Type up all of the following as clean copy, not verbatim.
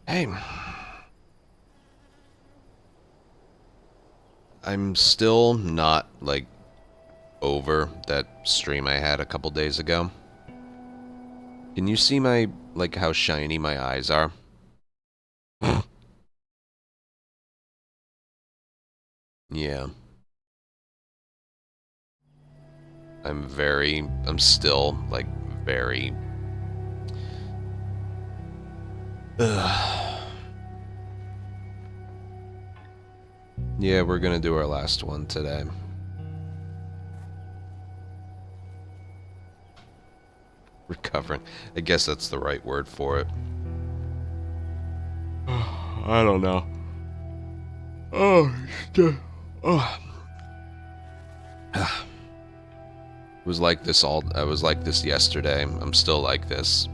Hey, I'm still not, like, over that stream I had a couple days ago. Can you see my, like, how shiny my eyes are? Yeah. I'm still, like, very... Ugh. Yeah, we're gonna do our last one today. Recovering. I guess that's the right word for it. I don't know. Oh, shit. Oh. I was like this yesterday. I'm still like this.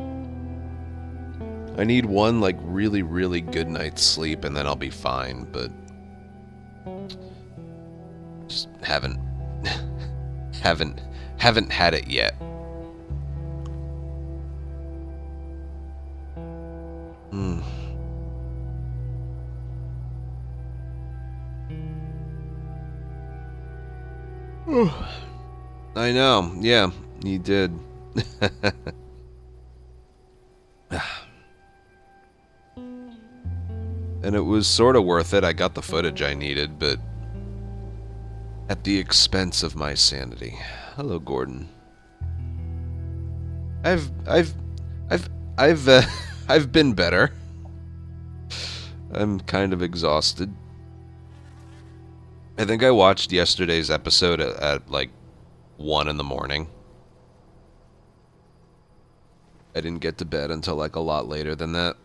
I need one, like, really, really good night's sleep and then I'll be fine, but just haven't haven't had it yet. Hmm. I know. Yeah, he did. And it was sort of worth it. I got the footage I needed, but at the expense of my sanity. Hello, Gordon. I've I've I've I've I've been better. I'm kind of exhausted. I think I watched yesterday's episode at like 1 in the morning. I didn't get to bed until like a lot later than that.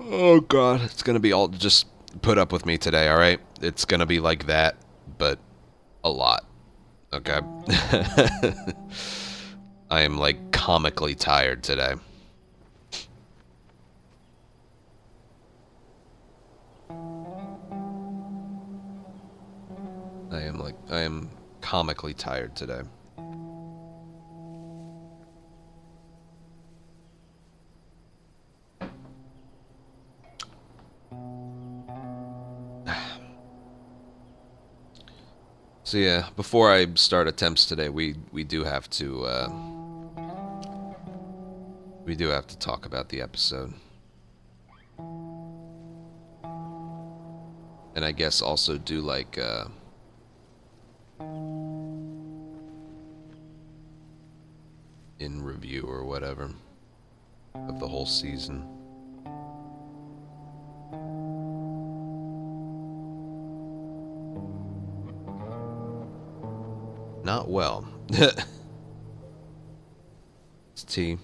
Oh god, it's gonna be all just put up with me today, alright? It's gonna be like that, but a lot. Okay? I am like comically tired today. I am comically tired today. So yeah, before I start attempts today, we do have to talk about the episode. And I guess also do like in review or whatever of the whole season. Not well. It's tea.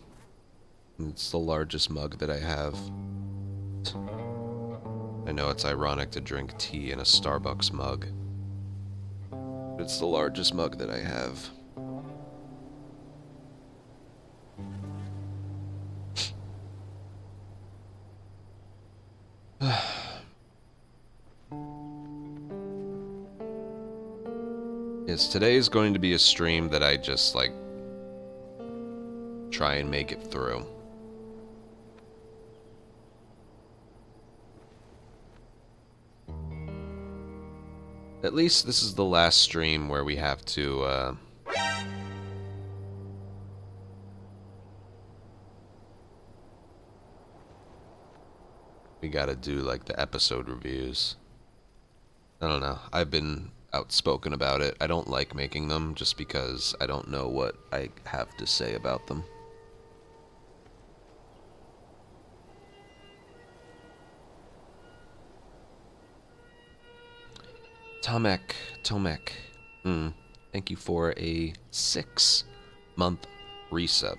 It's the largest mug that I have. I know it's ironic to drink tea in a Starbucks mug. But it's the largest mug that I have. Yes, today is going to be a stream that I just, like, try and make it through. At least this is the last stream where we have to, we gotta do, like, the episode reviews. I don't know. I've been outspoken about it. I don't like making them just because I don't know what I have to say about them. Tomek. Thank you for a 6-month resub.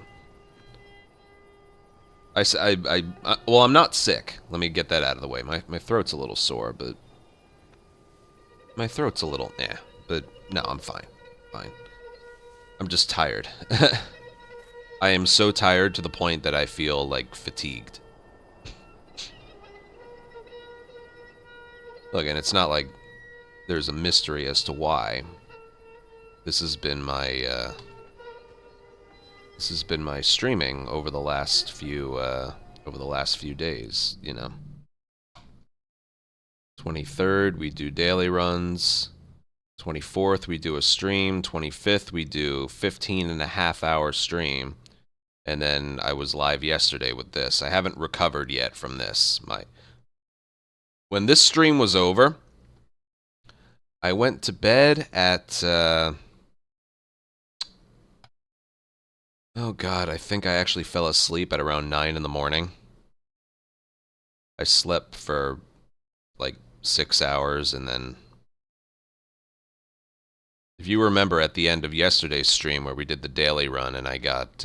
Well, I'm not sick. Let me get that out of the way. My throat's a little sore, but my throat's a little but no, I'm fine. Fine. I'm just tired. I am so tired to the point that I feel like fatigued. Look, and it's not like there's a mystery as to why. This has been my This has been my streaming over the last few days, you know. 23rd, we do daily runs. 24th, we do a stream. 25th, we do 15.5-hour stream. And then I was live yesterday with this. I haven't recovered yet from this. When this stream was over, I went to bed at... oh god, I think I actually fell asleep at around 9 in the morning. I slept for like 6 hours, and then... if you remember at the end of yesterday's stream where we did the daily run and I got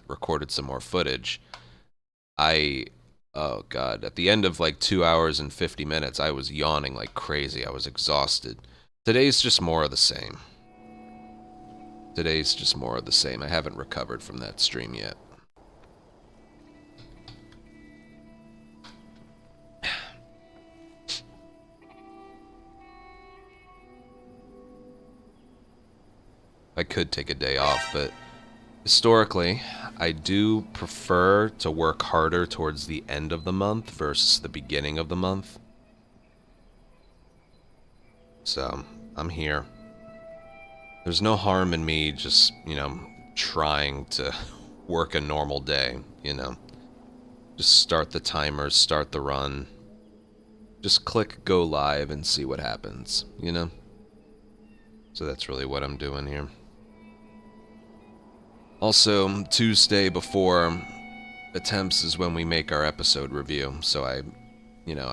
recorded some more footage, oh god, at the end of like 2 hours and 50 minutes, I was yawning like crazy. I was exhausted. Today's just more of the same. Today's just more of the same. I haven't recovered from that stream yet. I could take a day off, but historically, I do prefer to work harder towards the end of the month versus the beginning of the month. So, I'm here. There's no harm in me just, you know, trying to work a normal day, you know. Just start the timers, start the run. Just click go live and see what happens, you know? So that's really what I'm doing here. Also, Tuesday before attempts is when we make our episode review, so I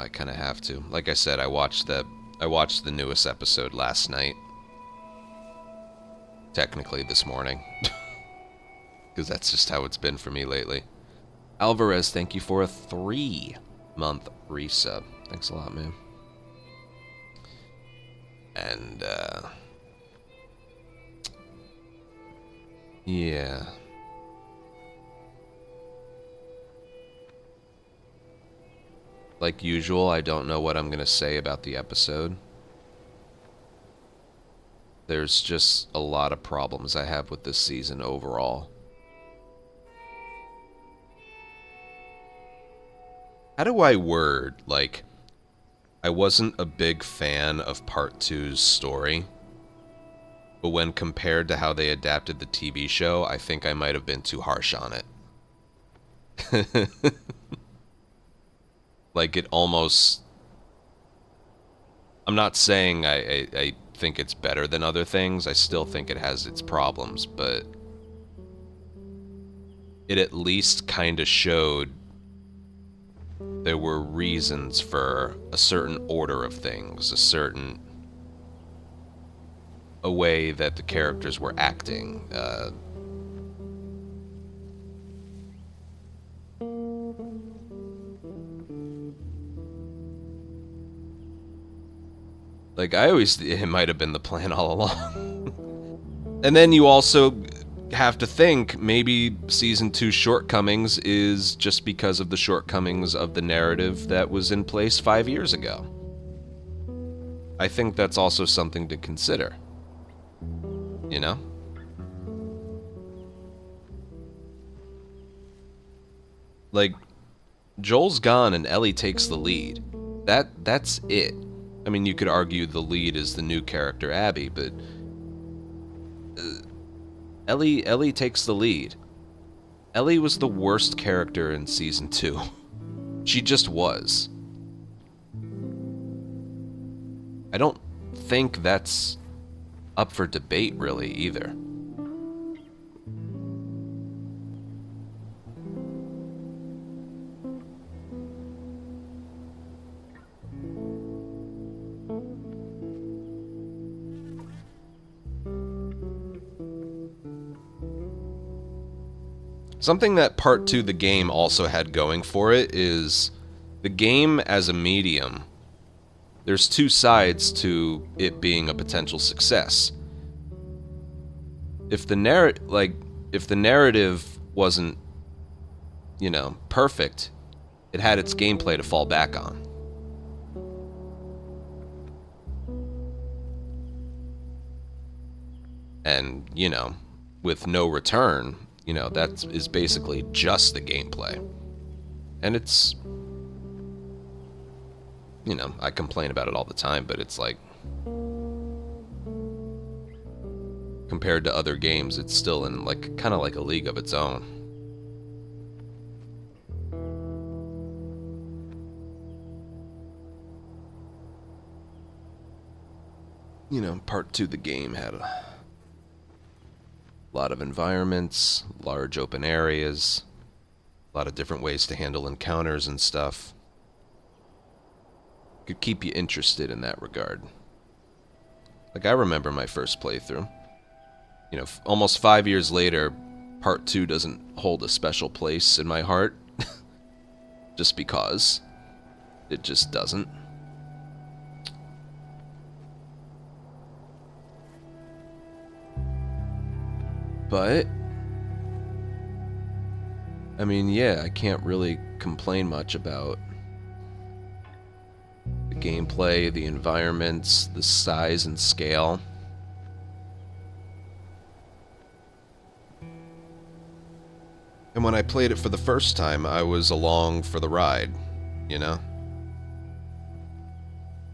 kind of have to. Like I said, I watched the newest episode last night. Technically this morning. Because that's just how it's been for me lately. Alvarez, thank you for a 3-month resub. Thanks a lot, man. And, yeah. Like usual, I don't know what I'm going to say about the episode. There's just a lot of problems I have with this season overall. How do I word, like, I wasn't a big fan of Part 2's story, but when compared to how they adapted the TV show, I think I might have been too harsh on it. Like, it almost... I'm not saying I think it's better than other things. I still think it has its problems, but it at least kind of showed there were reasons for a certain order of things, a way that the characters were acting. Like, I always... it might have been the plan all along. And then you also have to think, maybe Season 2's shortcomings is just because of the shortcomings of the narrative that was in place 5 years ago. I think that's also something to consider. You know? Like, Joel's gone and Ellie takes the lead. That's it. I mean, you could argue the lead is the new character, Abby, but... Ellie takes the lead. Ellie was the worst character in Season 2. She just was. I don't think that's up for debate, really, either. Something that Part 2 the game also had going for it is the game as a medium. There's two sides to it being a potential success. If the narrative wasn't, you know, perfect, it had its gameplay to fall back on. And, you know, with no return, You know, that is basically just the gameplay. And it's, you know, I complain about it all the time, but it's like, compared to other games, it's still in like kind of like a league of its own. You know, part 2 the game had a lot of environments, large open areas, a lot of different ways to handle encounters and stuff. Could keep you interested in that regard. Like, I remember my first playthrough. You know, almost 5 years later, part 2 doesn't hold a special place in my heart. Just because. It just doesn't. But I mean, yeah, I can't really complain much about the gameplay, the environments, the size and scale. And when I played it for the first time, I was along for the ride, you know?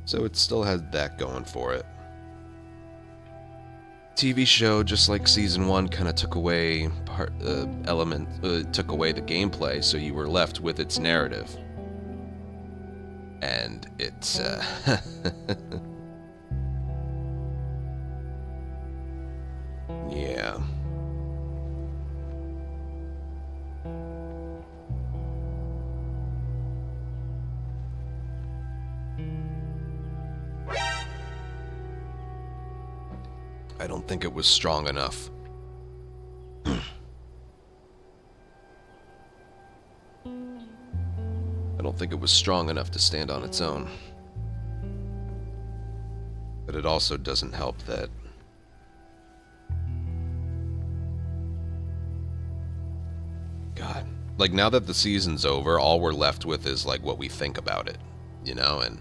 So it still had that going for it. TV show, just like season 1, kind of took away took away the gameplay, so you were left with its narrative. And it's, yeah. I don't think it was strong enough. I don't think it was strong enough to stand on its own. But it also doesn't help that God, like now that the season's over, all we're left with is like what we think about it, you know? And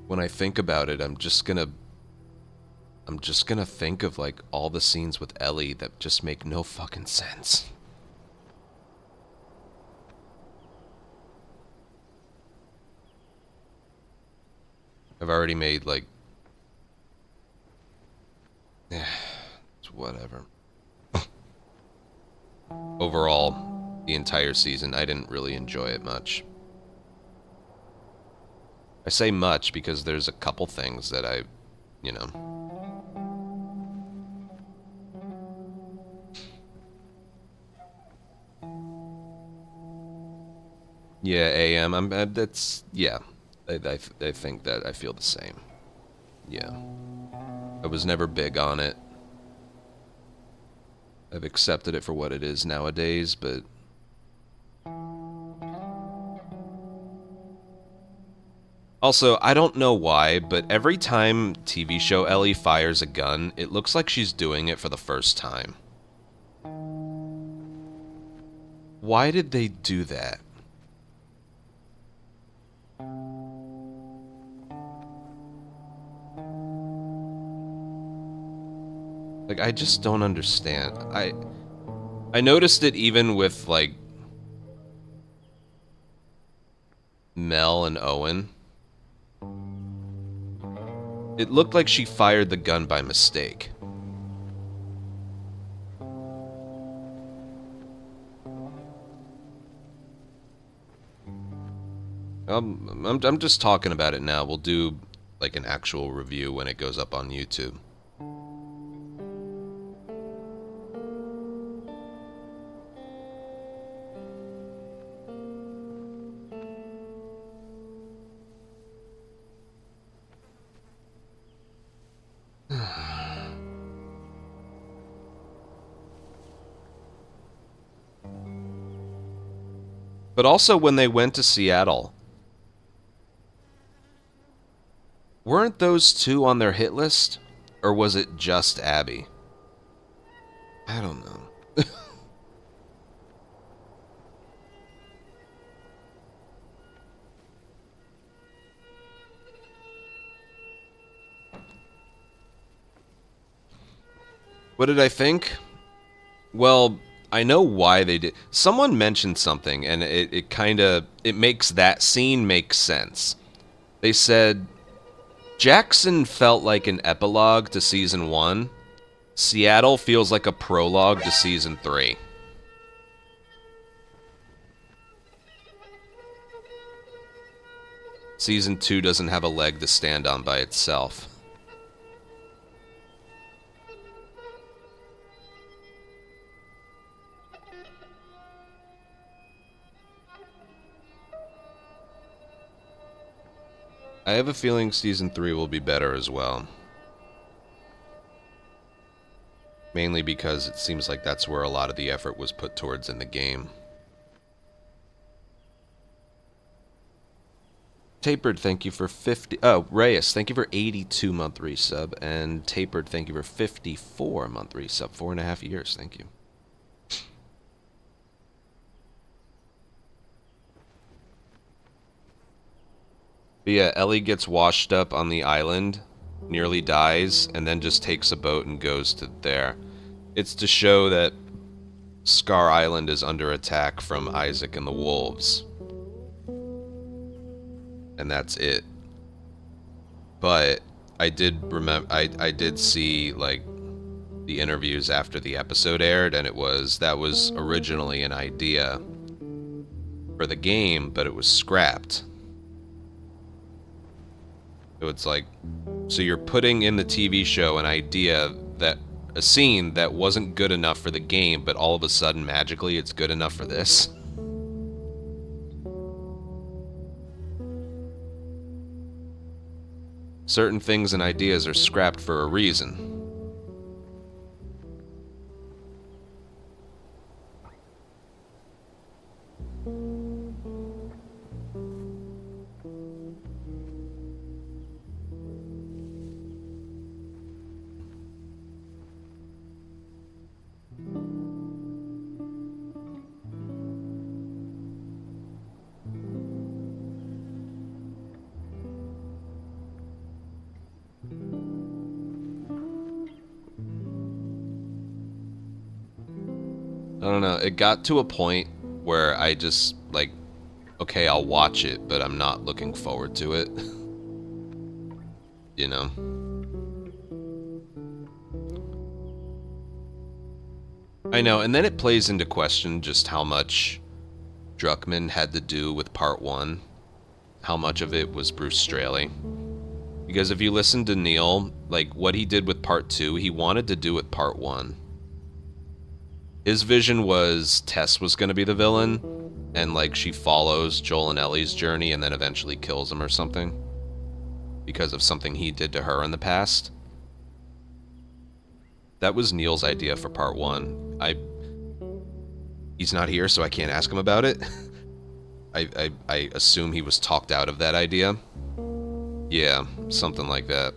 when I think about it, I'm just gonna think of like all the scenes with Ellie that just make no fucking sense. I've already made like it's whatever. Overall, the entire season, I didn't really enjoy it much. I say much because there's a couple things that I, you know. Yeah, AM. That's yeah. I think that I feel the same. Yeah. I was never big on it. I've accepted it for what it is nowadays, but also, I don't know why, but every time TV show Ellie fires a gun, it looks like she's doing it for the first time. Why did they do that? Like, I just don't understand. I noticed it even with, like, Mel and Owen. It looked like she fired the gun by mistake. I'm just talking about it now. We'll do, like, an actual review when it goes up on YouTube. But also when they went to Seattle, weren't those two on their hit list? Or was it just Abby? I don't know. What did I think? Well, I know why they did. Someone mentioned something, and it kind of it makes that scene make sense. They said Jackson felt like an epilogue to season 1. Seattle feels like a prologue to season 3. Season 2 doesn't have a leg to stand on by itself. I have a feeling season 3 will be better as well. Mainly because it seems like that's where a lot of the effort was put towards in the game. Tapered, thank you for 50... Oh, Reyes, thank you for 82-month resub. And Tapered, thank you for 54-month resub. 4.5 years, thank you. But yeah, Ellie gets washed up on the island, nearly dies, and then just takes a boat and goes to there. It's to show that Scar Island is under attack from Isaac and the Wolves. And that's it. But I did remember, I did see, like, the interviews after the episode aired, and that was originally an idea for the game, but it was scrapped. So it's like, so you're putting in the TV show an idea that a scene that wasn't good enough for the game, but all of a sudden magically it's good enough for this. Certain things and ideas are scrapped for a reason. I don't know, it got to a point where I just, like, okay, I'll watch it, but I'm not looking forward to it. You know? I know, and then it plays into question just how much Druckmann had to do with part 1. How much of it was Bruce Straley. Because if you listen to Neil, like, what he did with part 2, he wanted to do with part 1. His vision was Tess was going to be the villain, and, like, she follows Joel and Ellie's journey and then eventually kills him or something. Because of something he did to her in the past. That was Neil's idea for part 1. He's not here, so I can't ask him about it. I assume he was talked out of that idea. Yeah, something like that.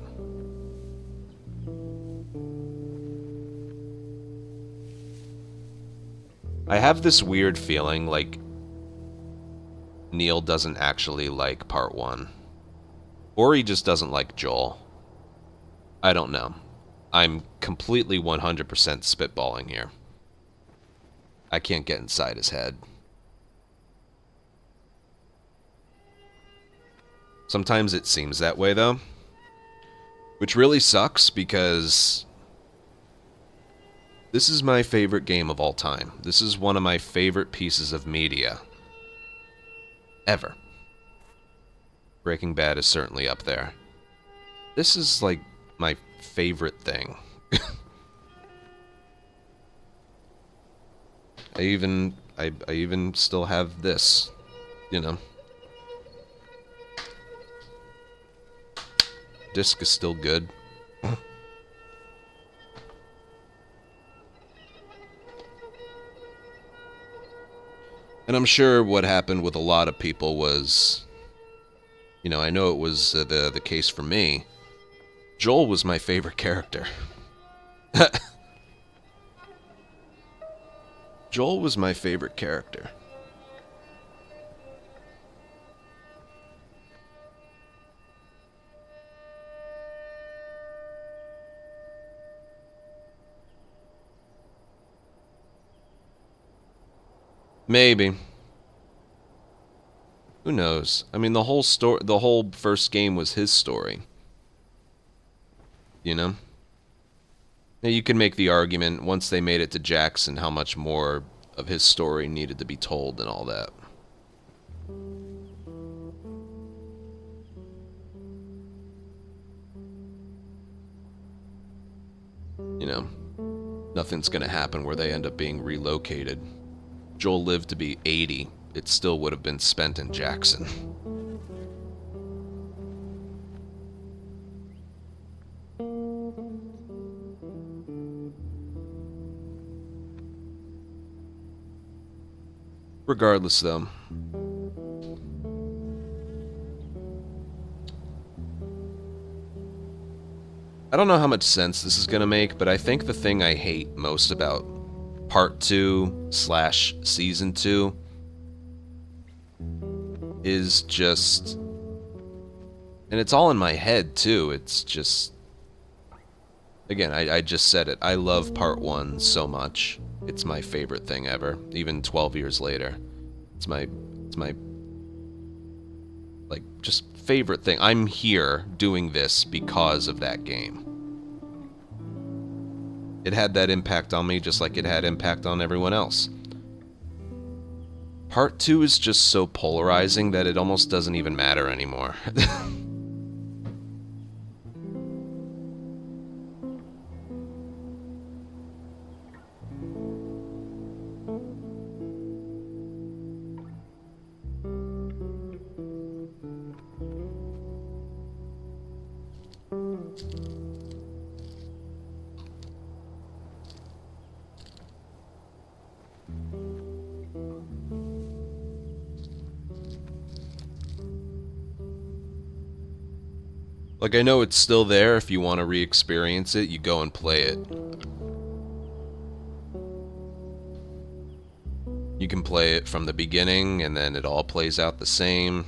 I have this weird feeling like Neil doesn't actually like part 1. Or he just doesn't like Joel. I don't know. I'm completely 100% spitballing here. I can't get inside his head. Sometimes it seems that way, though. Which really sucks, because this is my favorite game of all time. This is one of my favorite pieces of media. Ever. Breaking Bad is certainly up there. This is, like, my favorite thing. I even still have this, you know. Disc is still good. And I'm sure what happened with a lot of people was, you know, I know it was the case for me. Joel was my favorite character. Joel was my favorite character. Maybe. Who knows? I mean, the whole story, the whole first game was his story. You know? Now, you can make the argument once they made it to Jackson how much more of his story needed to be told and all that. You know, nothing's gonna happen where they end up being relocated. Joel lived to be 80. It still would have been spent in Jackson. Regardless, though. I don't know how much sense this is gonna make, but I think the thing I hate most about Part 2 / Season 2 is just... And it's all in my head, too. It's just... Again, I just said it. I love Part 1 so much. It's my favorite thing ever, even 12 years later. It's my, like, just favorite thing. I'm here doing this because of that game. It had that impact on me just like it had impact on everyone else. Part 2 is just so polarizing that it almost doesn't even matter anymore. Like, I know it's still there. If you want to re-experience it, you go and play it. You can play it from the beginning, and then it all plays out the same.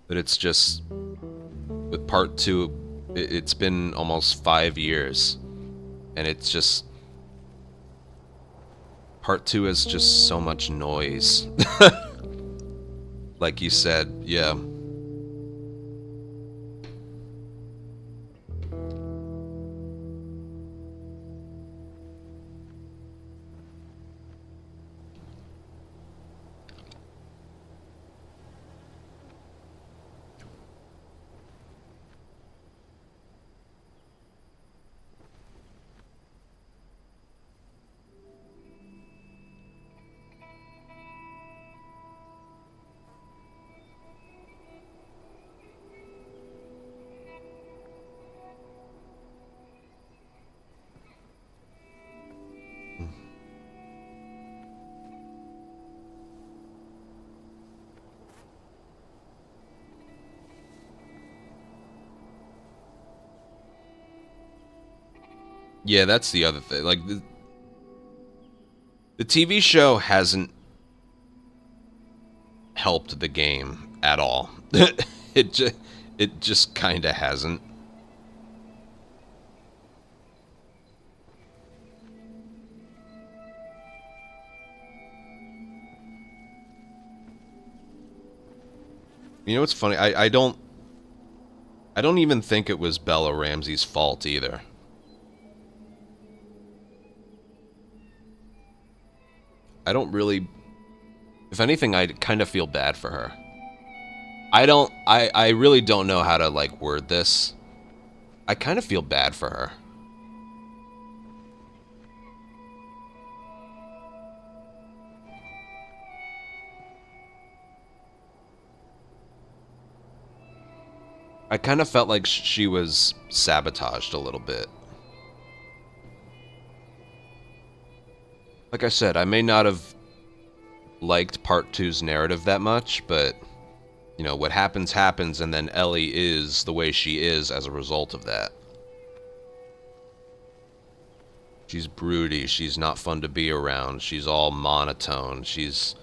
But it's just... With Part 2, it's been almost 5 years. And it's just... Part 2 is just so much noise. Like you said, yeah. Yeah, that's the other thing. Like, the TV show hasn't helped the game at all. It just kind of hasn't. You know what's funny? I don't even think it was Bella Ramsey's fault either. I don't really... If anything, I kind of feel bad for her. I really don't know how to, like, word this. I kind of feel bad for her. I kind of felt like she was sabotaged a little bit. Like I said, I may not have liked Part 2's narrative that much, but, you know, what happens happens, and then Ellie is the way she is as a result of that. She's broody, she's not fun to be around, she's all monotone, she's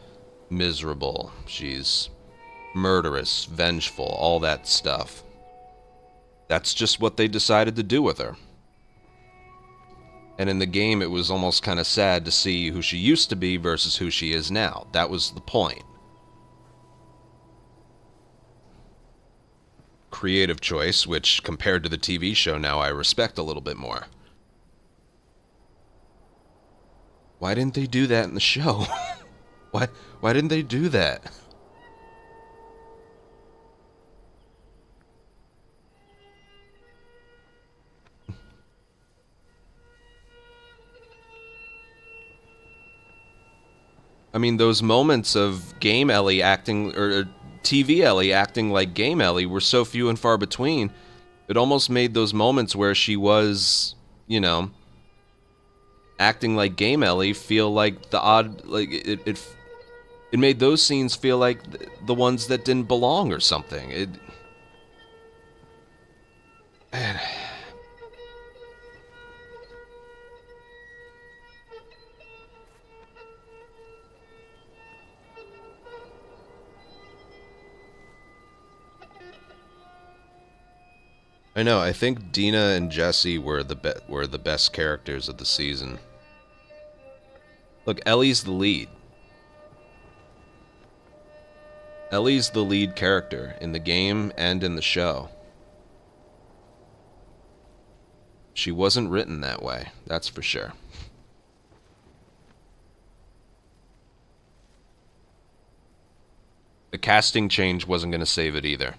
miserable, she's murderous, vengeful, all that stuff. That's just what they decided to do with her. And in the game, it was almost kind of sad to see who she used to be versus who she is now. That was the point. Creative choice, which compared to the TV show now, I respect a little bit more. Why didn't they do that in the show? Why didn't they do that? I mean, those moments of Game Ellie acting, or TV Ellie acting like Game Ellie were so few and far between. It almost made those moments where she was, you know, acting like Game Ellie feel like the odd, like, it made those scenes feel like the ones that didn't belong or something. Man. I know. I think Dina and Jesse were the best characters of the season. Look, Ellie's the lead. Ellie's the lead character in the game and in the show. She wasn't written that way, that's for sure. The casting change wasn't going to save it either.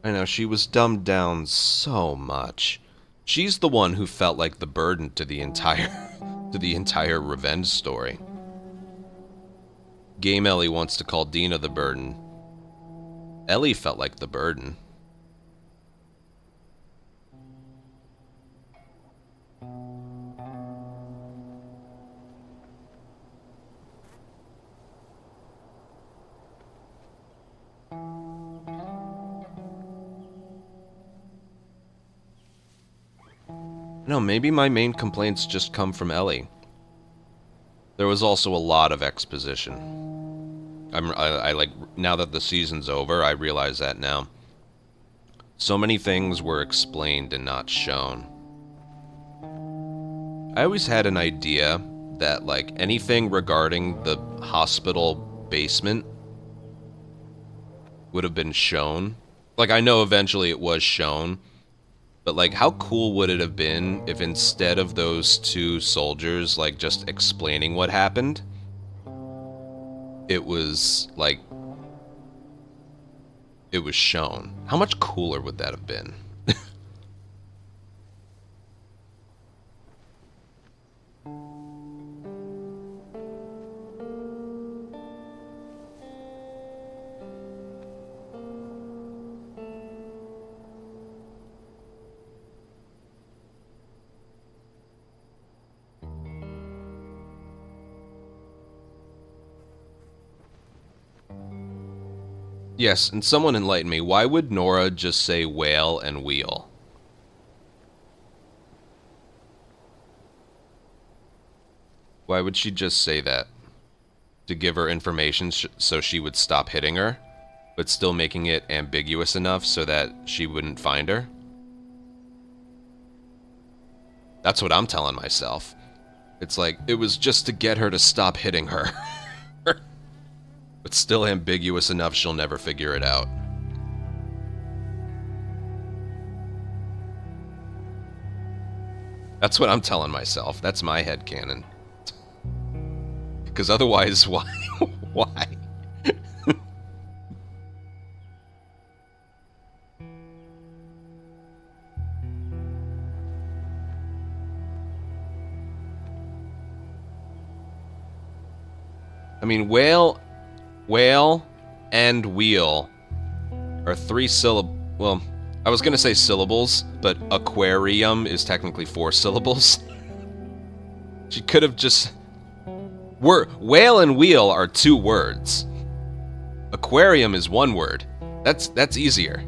I know, she was dumbed down so much. She's the one who felt like the burden to the entire revenge story. Game Ellie wants to call Dina the burden. Ellie felt like the burden. No, maybe my main complaints just come from Ellie. There was also a lot of exposition. I like, now that the season's over, I realize that now. So many things were explained and not shown. I always had an idea that, like, anything regarding the hospital basement would have been shown. Like, I know eventually it was shown, but, like, how cool would it have been if instead of those two soldiers, like, just explaining what happened, it was, like, it was shown? How much cooler would that have been? Yes, and someone enlighten me. Why would Nora just say whale and wheel? Why would she just say that? To give her information so she would stop hitting her, but still making it ambiguous enough so that she wouldn't find her? That's what I'm telling myself. It's like, it was just to get her to stop hitting her. But still ambiguous enough she'll never figure it out. That's what I'm telling myself. That's my headcanon. Because otherwise, why? Why? I mean, whale and wheel are three syllable. Well, I was gonna say syllables, but aquarium is technically 4 syllables. She could have just. Whale and wheel are 2 words. Aquarium is 1 word. That's easier.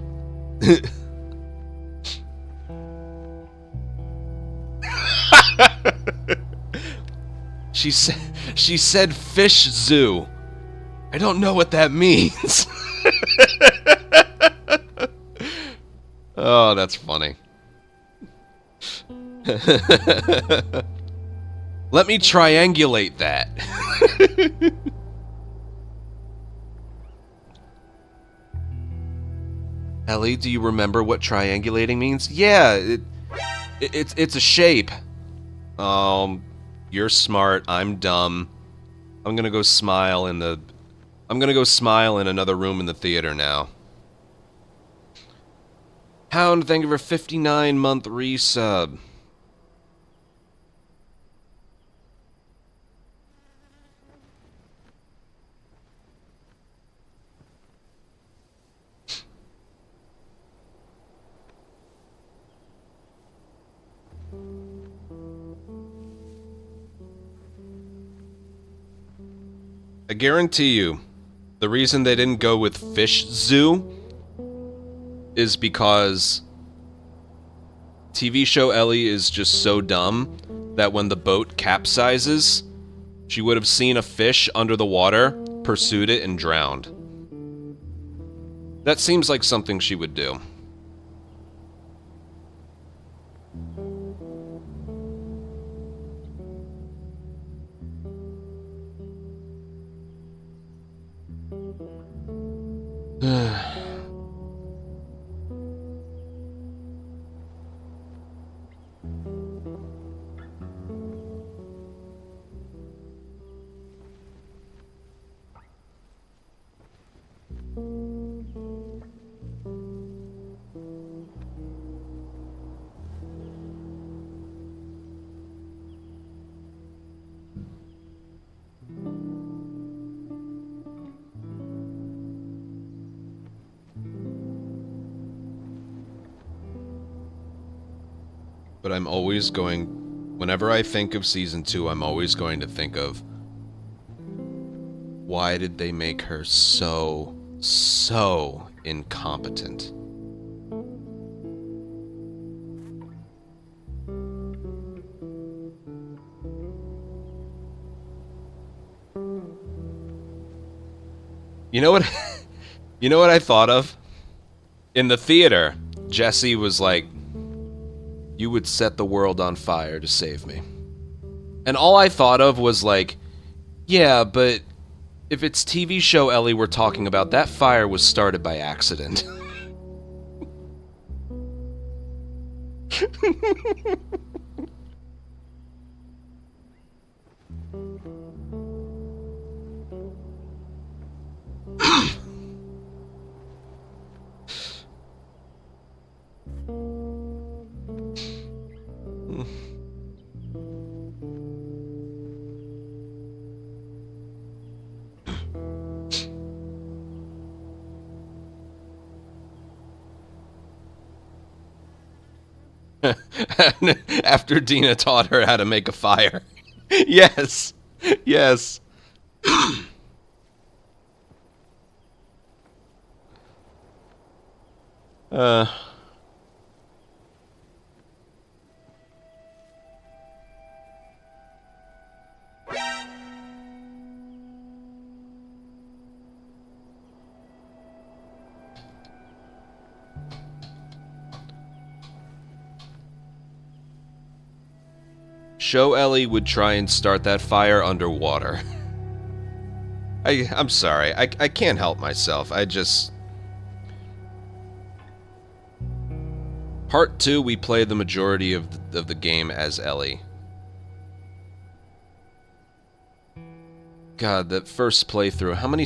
She said fish zoo. I don't know what that means. Oh, that's funny. Let me triangulate that. Ellie, do you remember what triangulating means? Yeah, it's a shape. You're smart. I'm dumb. I'm gonna go smile in the. I'm gonna go smile in another room in the theater now. Hound, thank you for 59-month resub. I guarantee you, the reason they didn't go with Fish Zoo is because TV show Ellie is just so dumb that when the boat capsizes, she would have seen a fish under the water, pursued it, and drowned. That seems like something she would do. But I'm always going... Whenever I think of Season 2, I'm always going to think of... Why did they make her so incompetent? You know what? You know what I thought of? In the theater, Jesse was like, "You would set the world on fire to save me." And all I thought of was like, yeah, but if it's TV show Ellie we're talking about, that fire was started by accident. After Dina taught her how to make a fire. Yes. Yes. uh... Show Ellie would try and start that fire underwater. I'm sorry. I can't help myself. I just... Part 2, we play the majority of the game as Ellie. God, that first playthrough, how many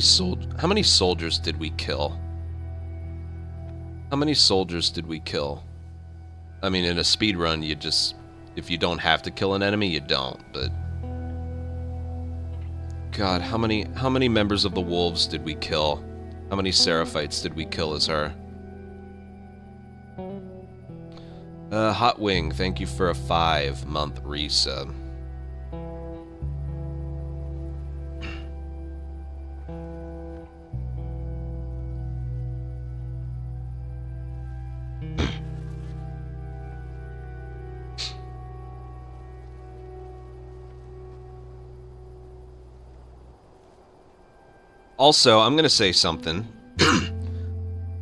soldiers did we kill? How many soldiers did we kill? I mean, in a speedrun, you just... If you don't have to kill an enemy, you don't, but... God, how many members of the Wolves did we kill? How many Seraphites did we kill as her? Hot Wing, thank you for a 5-month resub. Also, I'm gonna say something.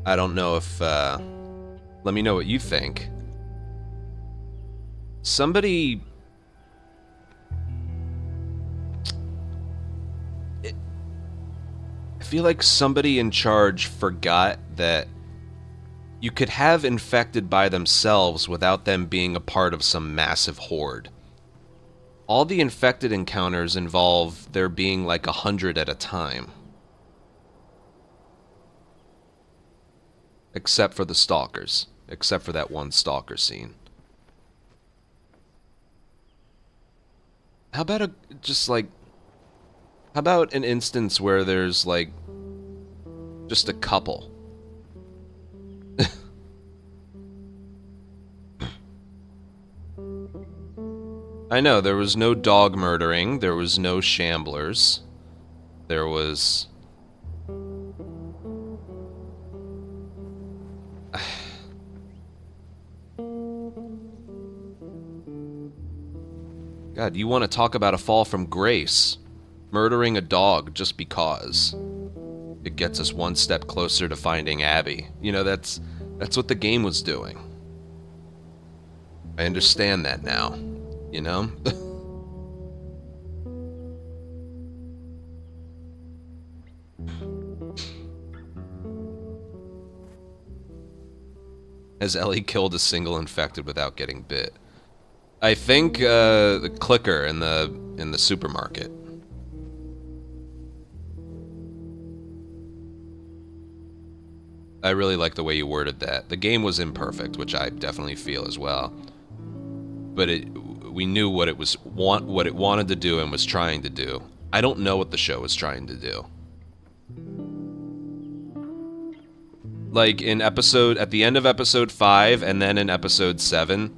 I don't know if, let me know what you think. Somebody... I feel like somebody in charge forgot that you could have infected by themselves without them being a part of some massive horde. All the infected encounters involve there being like 100 at a time. Except for the stalkers. Except for that one stalker scene. How about how about an instance where there's like just a couple? I know, there was no dog murdering, there was no shamblers. There was... God, you want to talk about a fall from grace. Murdering a dog just because. It gets us one step closer to finding Abby. You know, that's what the game was doing. I understand that now. You know? Has Ellie killed a single infected without getting bit? I think the clicker in the supermarket. I really like the way you worded that. The game was imperfect, which I definitely feel as well. But we knew what it wanted to do and was trying to do. I don't know what the show was trying to do. Like at the end of episode 5 and then in episode 7,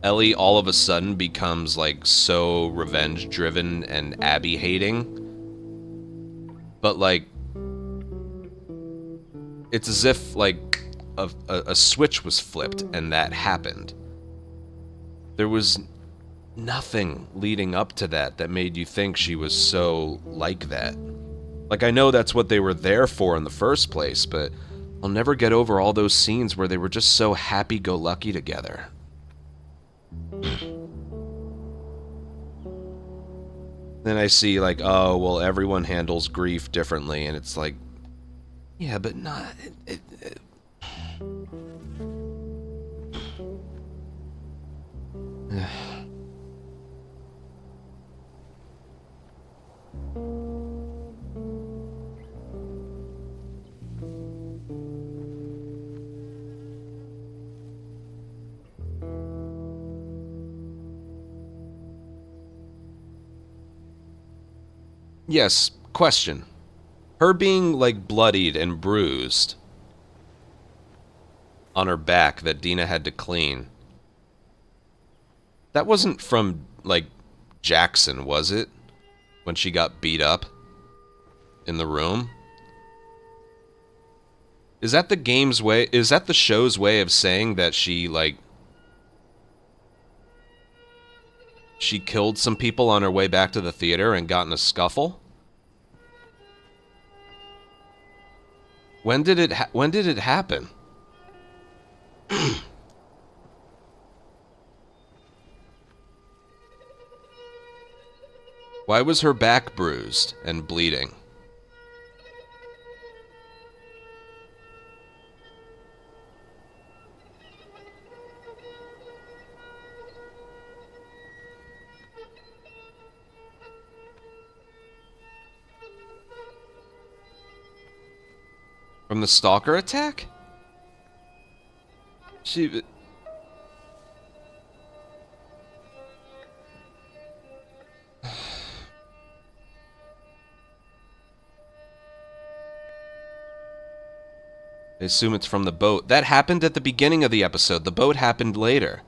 Ellie all of a sudden becomes like so revenge driven and Abby hating. But like it's as if like a switch was flipped and that happened. There was nothing leading up to that made you think she was so like that. Like, I know that's what they were there for in the first place, but I'll never get over all those scenes where they were just so happy-go-lucky together. Then I see, like, oh, well, everyone handles grief differently, and it's like, yeah, but not... Yes, question. Her being, like, bloodied and bruised on her back that Dina had to clean. That wasn't from, like, Jackson, was it? When she got beat up in the room? Is that the game's way? Is that the show's way of saying that she, like... she killed some people on her way back to the theater and got in a scuffle? When did it happen? Why was her back bruised and bleeding? From the stalker attack? She... I assume it's from the boat. That happened at the beginning of the episode. The boat happened later.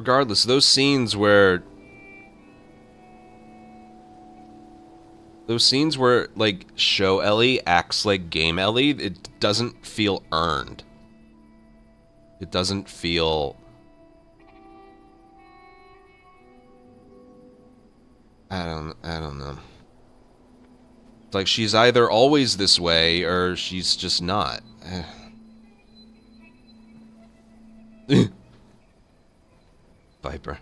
Regardless, those scenes where like show Ellie acts like game Ellie, it doesn't feel earned. It doesn't feel I don't know. It's like she's either always this way or she's just not. Viper.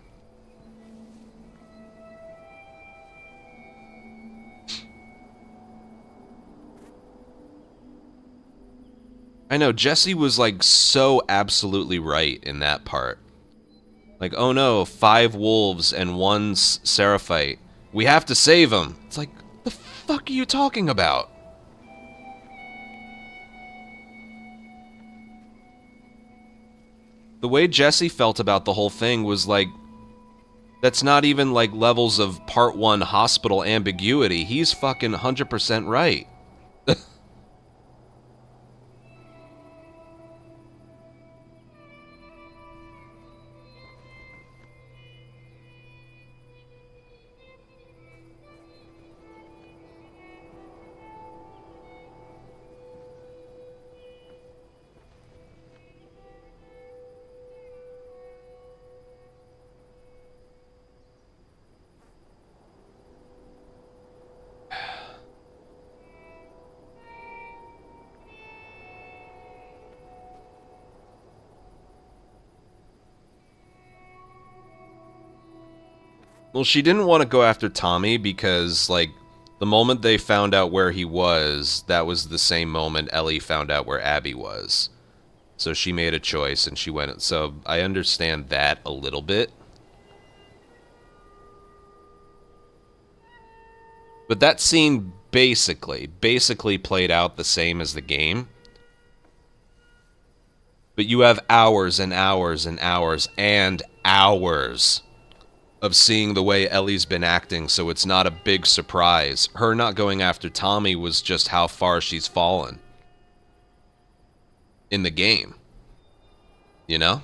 I know, Jesse was like so absolutely right in that part. Like, oh no, 5 wolves and 1 seraphite. We have to save them. It's like, the fuck are you talking about? The way Jesse felt about the whole thing was like, that's not even like levels of part 1 hospital ambiguity. He's fucking 100% right. Well, she didn't want to go after Tommy because, like, the moment they found out where he was, that was the same moment Ellie found out where Abby was. So she made a choice and she went. So I understand that a little bit. But that scene basically played out the same as the game. But you have hours and hours and hours and hours of seeing the way Ellie's been acting, so it's not a big surprise. Her not going after Tommy was just how far she's fallen in the game. You know?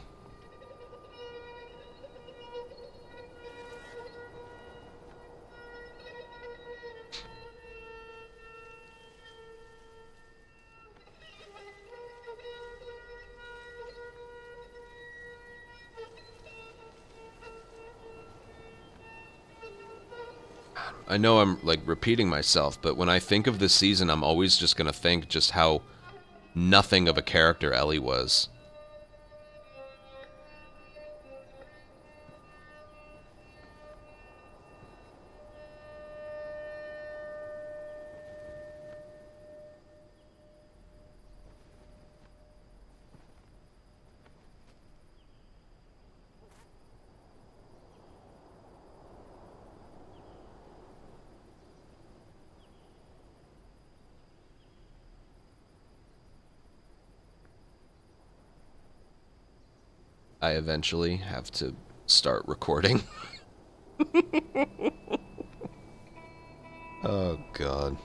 I know I'm, like, repeating myself, but when I think of this season, I'm always just gonna think just how nothing of a character Ellie was. I eventually have to start recording. Oh, God.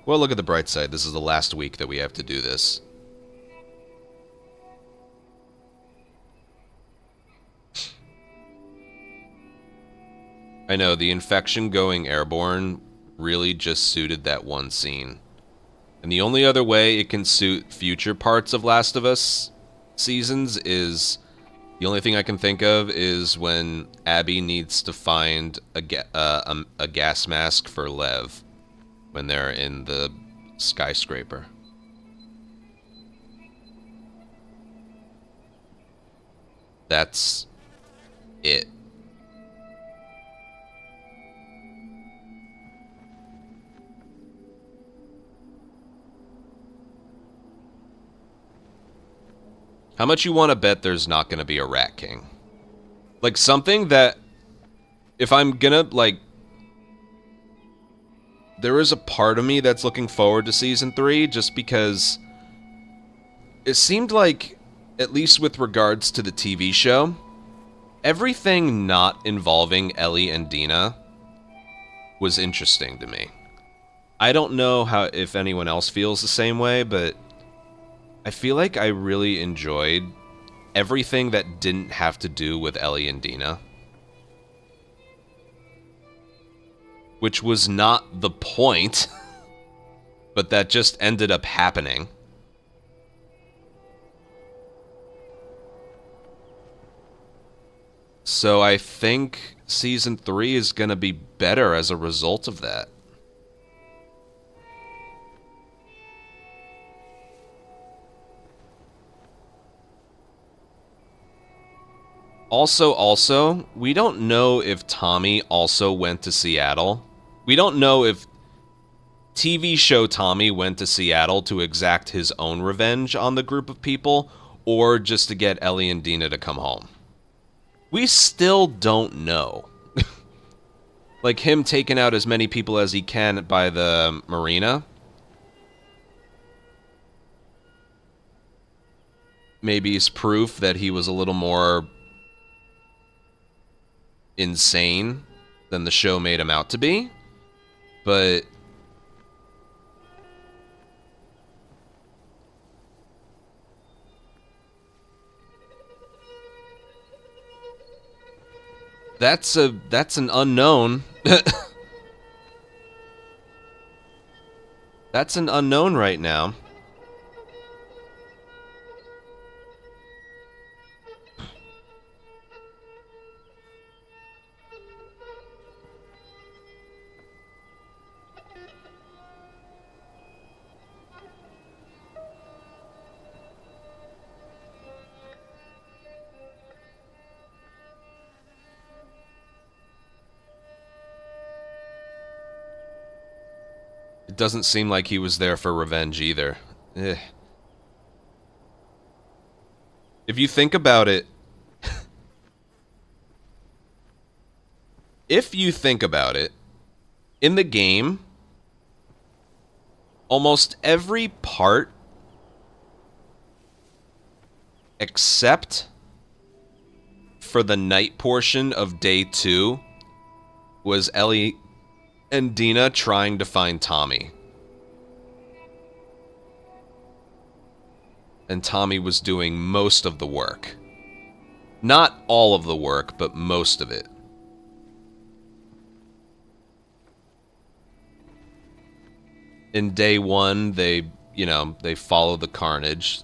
Well, look at the bright side. This is the last week that we have to do this. I know, the infection going airborne really just suited that one scene. And the only other way it can suit future parts of Last of Us seasons is... The only thing I can think of is when Abby needs to find a gas mask for Lev when they're in the skyscraper. That's it. How much you want to bet there's not going to be a Rat King? Like, something that, if I'm gonna, like... There is a part of me that's looking forward to Season 3, just because... It seemed like, at least with regards to the TV show, everything not involving Ellie and Dina was interesting to me. I don't know how if anyone else feels the same way, but I feel like I really enjoyed everything that didn't have to do with Ellie and Dina. Which was not the point, but that just ended up happening. So I think Season 3 is going to be better as a result of that. Also, we don't know if Tommy also went to Seattle. We don't know if TV show Tommy went to Seattle to exact his own revenge on the group of people, or just to get Ellie and Dina to come home. We still don't know. Like him taking out as many people as he can by the marina. Maybe it's proof that he was a little more insane than the show made him out to be. But that's an unknown. That's an unknown right now. It doesn't seem like he was there for revenge either. If you think about it... if you think about it, in the game, almost every part except for the night portion of day 2 was Ellie and Dina trying to find Tommy. And Tommy was doing most of the work. Not all of the work, but most of it. In day 1, they follow the carnage.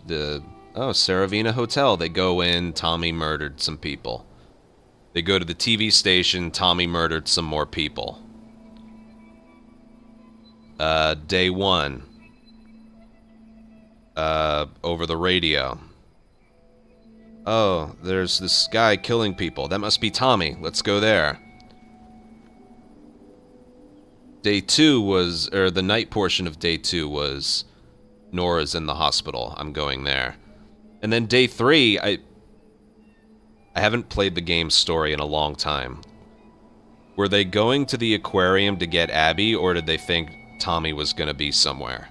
Saravina Hotel. They go in, Tommy murdered some people. They go to the TV station, Tommy murdered some more people. Day 1. Over the radio. Oh, there's this guy killing people. That must be Tommy. Let's go there. Day 2 was, or the night portion of day 2 was, Nora's in the hospital. I'm going there. And then day 3, I haven't played the game's story in a long time. Were they going to the aquarium to get Abby, or did they think Tommy was going to be somewhere?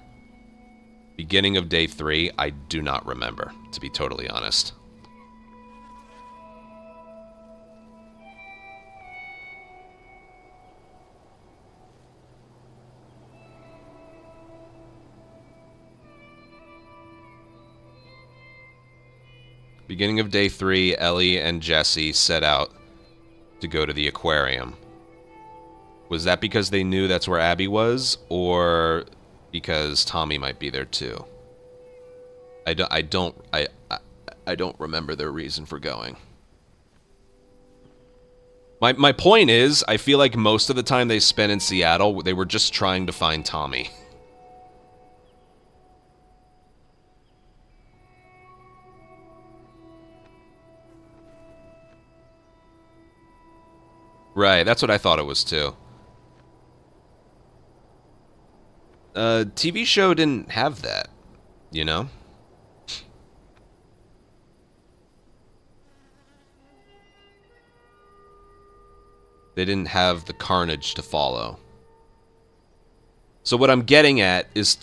Beginning of day 3, I do not remember, to be totally honest. Beginning of day 3, Ellie and Jesse set out to go to the aquarium. Was that because they knew that's where Abby was, or because Tommy might be there too? I don't remember their reason for going. My point is, I feel like most of the time they spent in Seattle, they were just trying to find Tommy. Right, that's what I thought it was too. TV show didn't have that, you know? They didn't have the carnage to follow. So what I'm getting at is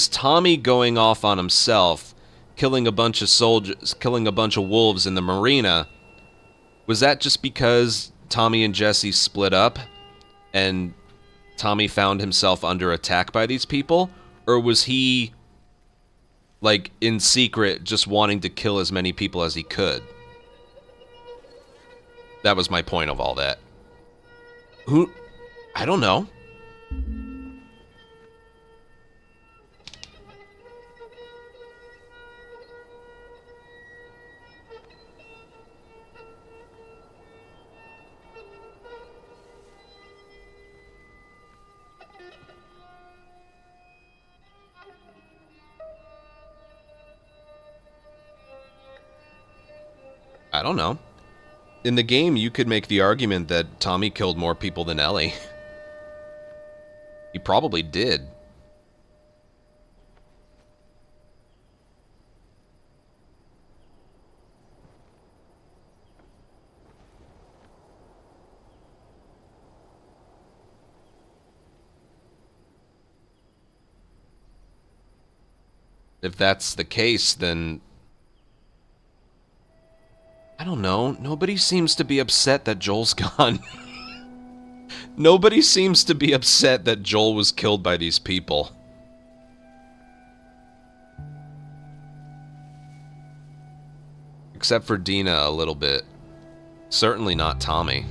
Tommy going off on himself, killing a bunch of soldiers, killing a bunch of wolves in the marina. Was that just because Tommy and Jesse split up and Tommy found himself under attack by these people? Or was he Like, in secret, just wanting to kill as many people as he could. That was my point of all that. Who? I don't know. I don't know. In the game, you could make the argument that Tommy killed more people than Ellie. He probably did. If that's the case, then... I don't know. Nobody seems to be upset that Joel's gone. Nobody seems to be upset that Joel was killed by these people. Except for Dina a little bit. Certainly not Tommy.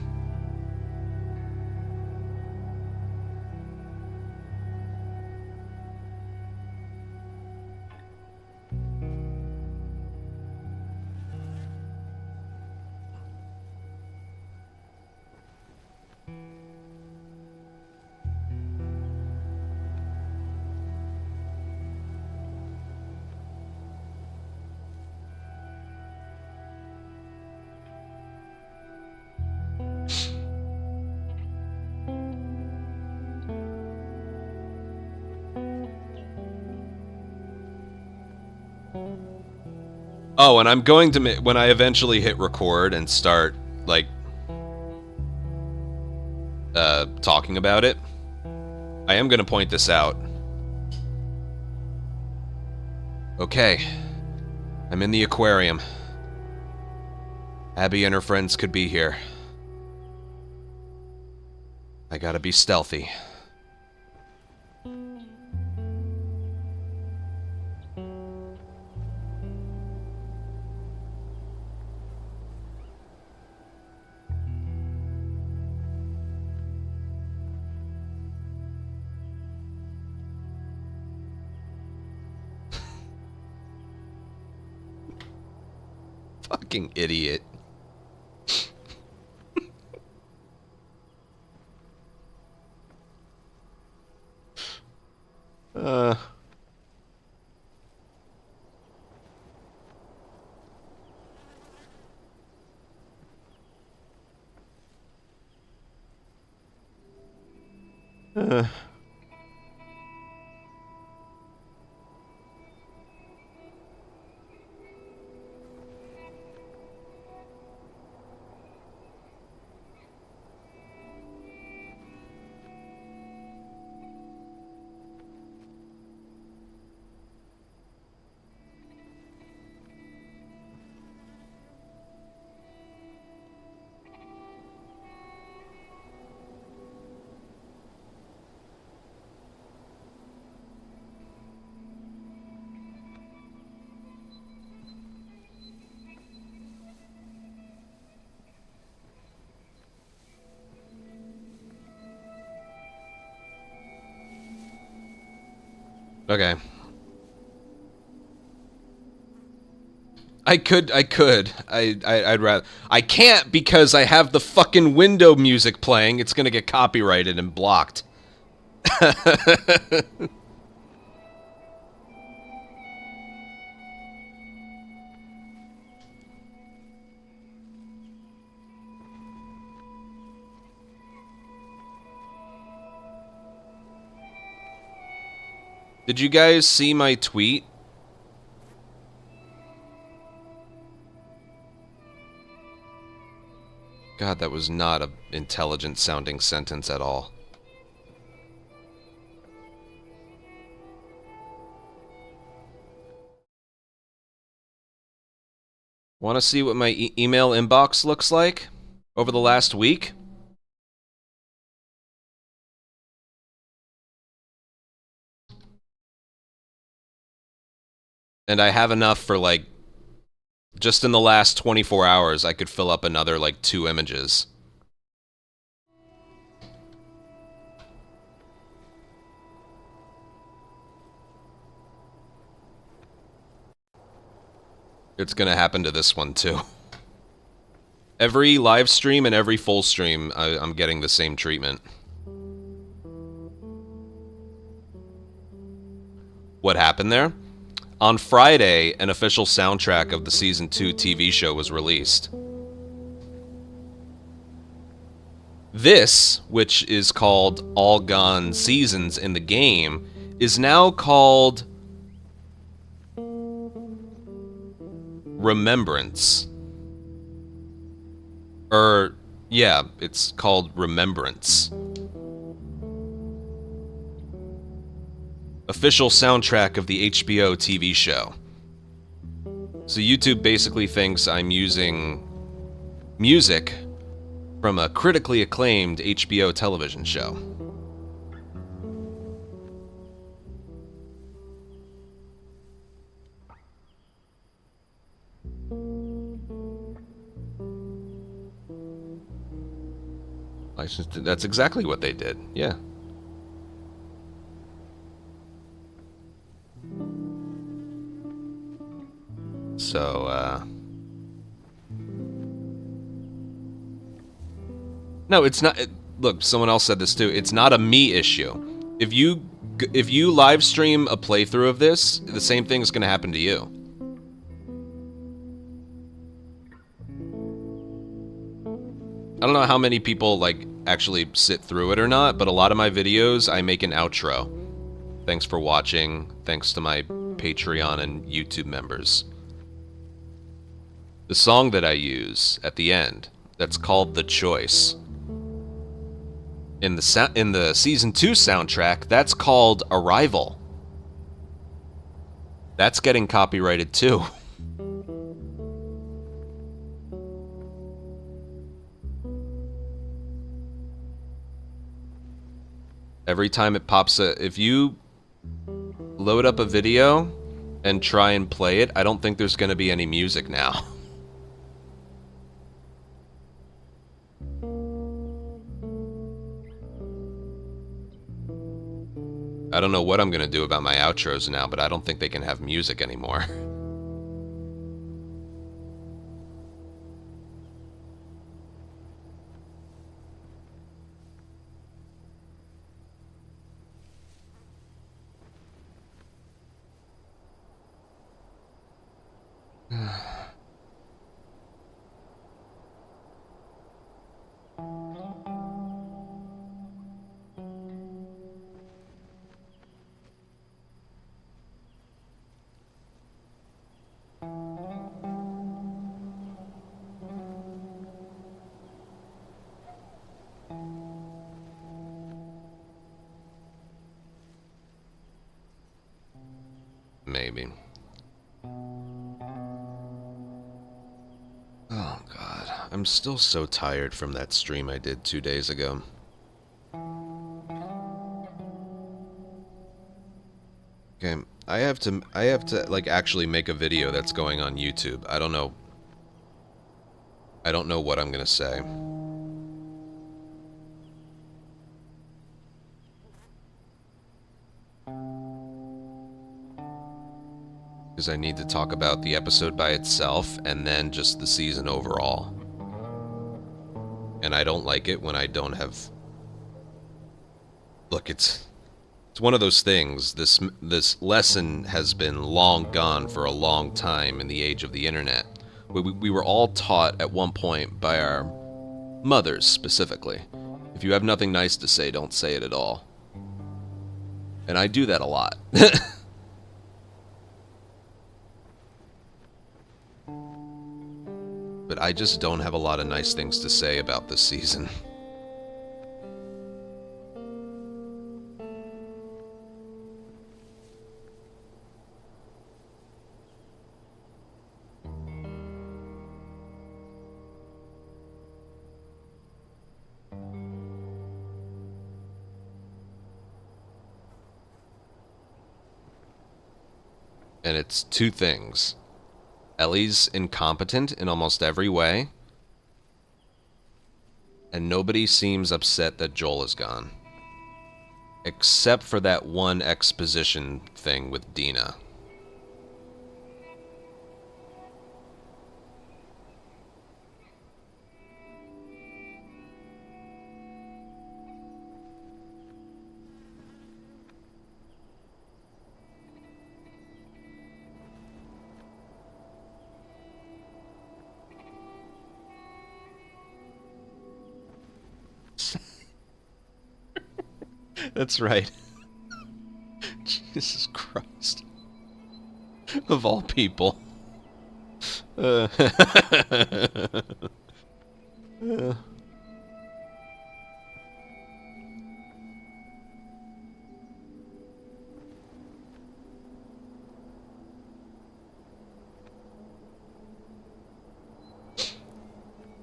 Oh, and I'm going to, when I eventually hit record and start, like, talking about it, I am going to point this out. Okay. I'm in the aquarium. Abby and her friends could be here. I gotta be stealthy. Fucking idiot. uh... Okay. I'd rather... I can't because I have the fucking window music playing. It's gonna get copyrighted and blocked. Did you guys see my tweet? God, that was not an intelligent sounding sentence at all. Want to see what my email inbox looks like over the last week? And I have enough for, like, just in the last 24 hours, I could fill up another, like, 2 images. It's gonna happen to this one, too. Every live stream and every full stream, I'm getting the same treatment. What happened there? On Friday, an official soundtrack of the Season 2 TV show was released. This, which is called All Gone Seasons in the game, is now called Remembrance. Yeah, it's called Remembrance. Official soundtrack of the HBO TV show. So YouTube basically thinks I'm using music from a critically acclaimed HBO television show. That's exactly what they did, yeah. So, no, it's not. Look, someone else said this too. It's not a me issue. If you live stream a playthrough of this, the same thing is going to happen to you. I don't know how many people like actually sit through it or not, but a lot of my videos I make an outro. Thanks for watching. Thanks to my Patreon and YouTube members. The song that I use at the end, that's called The Choice. In the Season 2 soundtrack, that's called Arrival. That's getting copyrighted too. Every time it pops if you load up a video and try and play it, I don't think there's going to be any music now. I don't know what I'm going to do about my outros now, but I don't think they can have music anymore. Maybe. Oh god, I'm still so tired from that stream I did 2 days ago. Okay, I have to like actually make a video that's going on YouTube. I don't know what I'm gonna say. Because I need to talk about the episode by itself and then just the season overall. And I don't like it when I don't have... Look, it's one of those things. This lesson has been long gone for a long time in the age of the internet. We were all taught at one point by our mothers, specifically. If you have nothing nice to say, don't say it at all. And I do that a lot. But I just don't have a lot of nice things to say about this season. And it's two things. Ellie's incompetent in almost every way, and nobody seems upset that Joel is gone. Except for that one exposition thing with Dina. That's right. Jesus Christ. Of all people. Uh,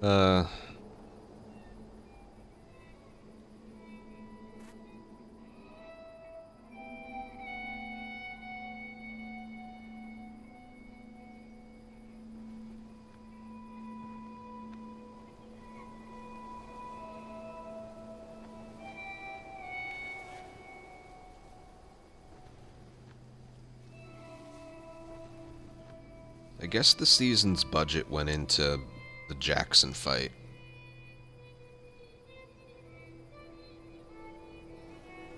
uh, I guess the season's budget went into the Jackson fight.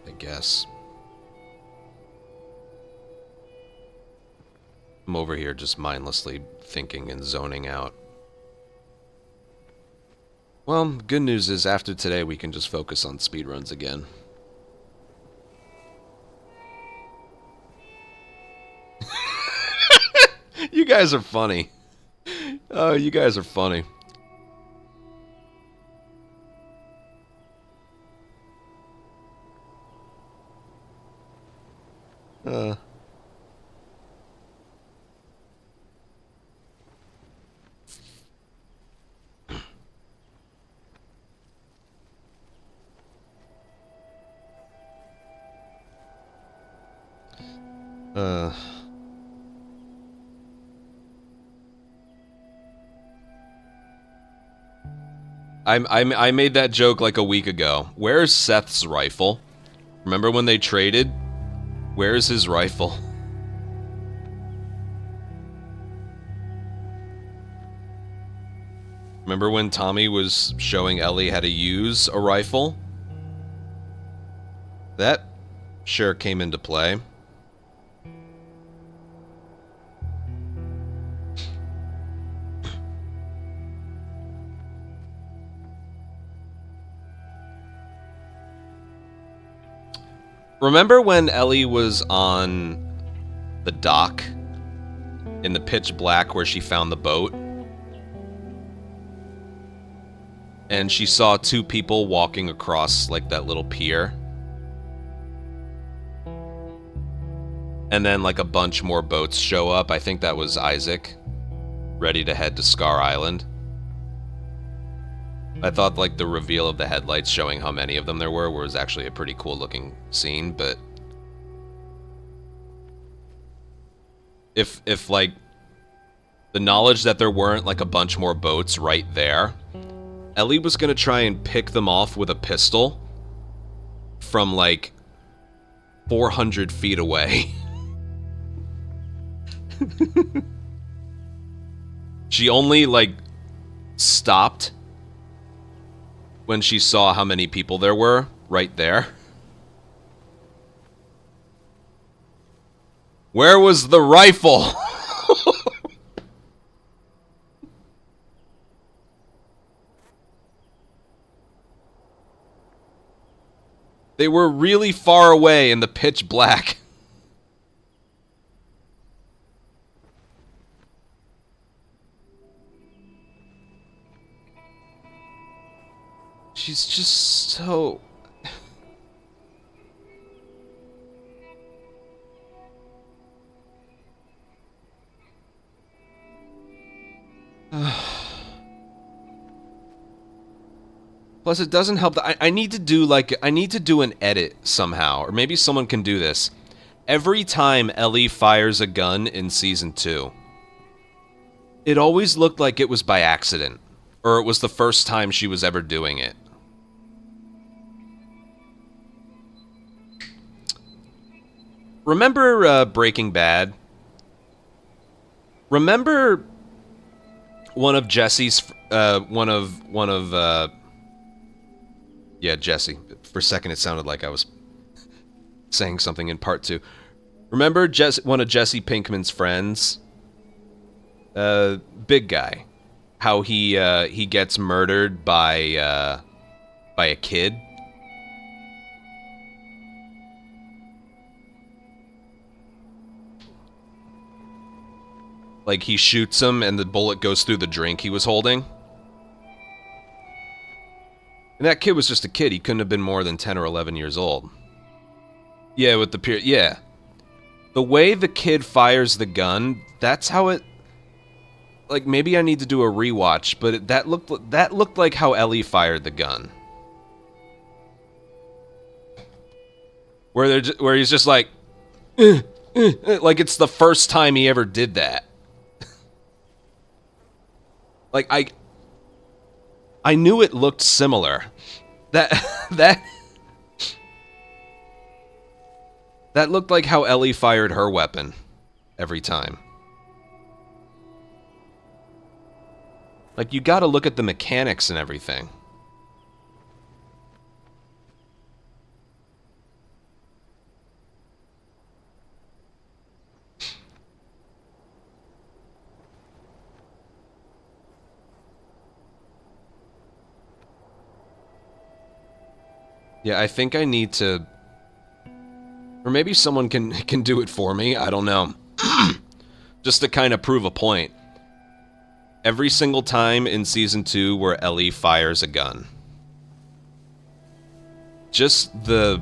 I guess. I'm over here just mindlessly thinking and zoning out. Well, good news is after today we can just focus on speedruns again. You guys are funny. Oh, you guys are funny. Uh. I made that joke like a week ago. Where's Seth's rifle? Remember when they traded? Where's his rifle? Remember when Tommy was showing Ellie how to use a rifle? That sure came into play. Remember when Ellie was on the dock in the pitch black where she found the boat? And she saw two people walking across like that little pier. And then like a bunch more boats show up. I think that was Isaac, ready to head to Scar Island. I thought like the reveal of the headlights showing how many of them there were was actually a pretty cool looking scene, but if like the knowledge that there weren't like a bunch more boats right there, Ellie was gonna try and pick them off with a pistol from like 400 feet away. She only like stopped when she saw how many people there were right there. Where was the rifle? They were really far away in the pitch black. She's just so... Plus, it doesn't help that I need to do like I need to do an edit somehow, or maybe someone can do this. Every time Ellie fires a gun in Season 2, it always looked like it was by accident, or it was the first time she was ever doing it. Remember Breaking Bad? Remember one of Jesse's, yeah, Jesse. For a second it sounded like I was saying something in part 2. Remember one of Jesse Pinkman's friends? Big guy. How he gets murdered by a kid? Like, he shoots him and the bullet goes through the drink he was holding. And that kid was just a kid. He couldn't have been more than 10 or 11 years old. Yeah, with the yeah. The way the kid fires the gun, that's how it... Like, maybe I need to do a rewatch, but that looked like how Ellie fired the gun. Where he's just like... like it's the first time he ever did that. Like, I knew it looked similar. That looked like how Ellie fired her weapon every time. Like, you gotta look at the mechanics and everything. Yeah, I think I need to... Or maybe someone can do it for me, I don't know. Just to kind of prove a point. Every single time in Season 2 where Ellie fires a gun. Just the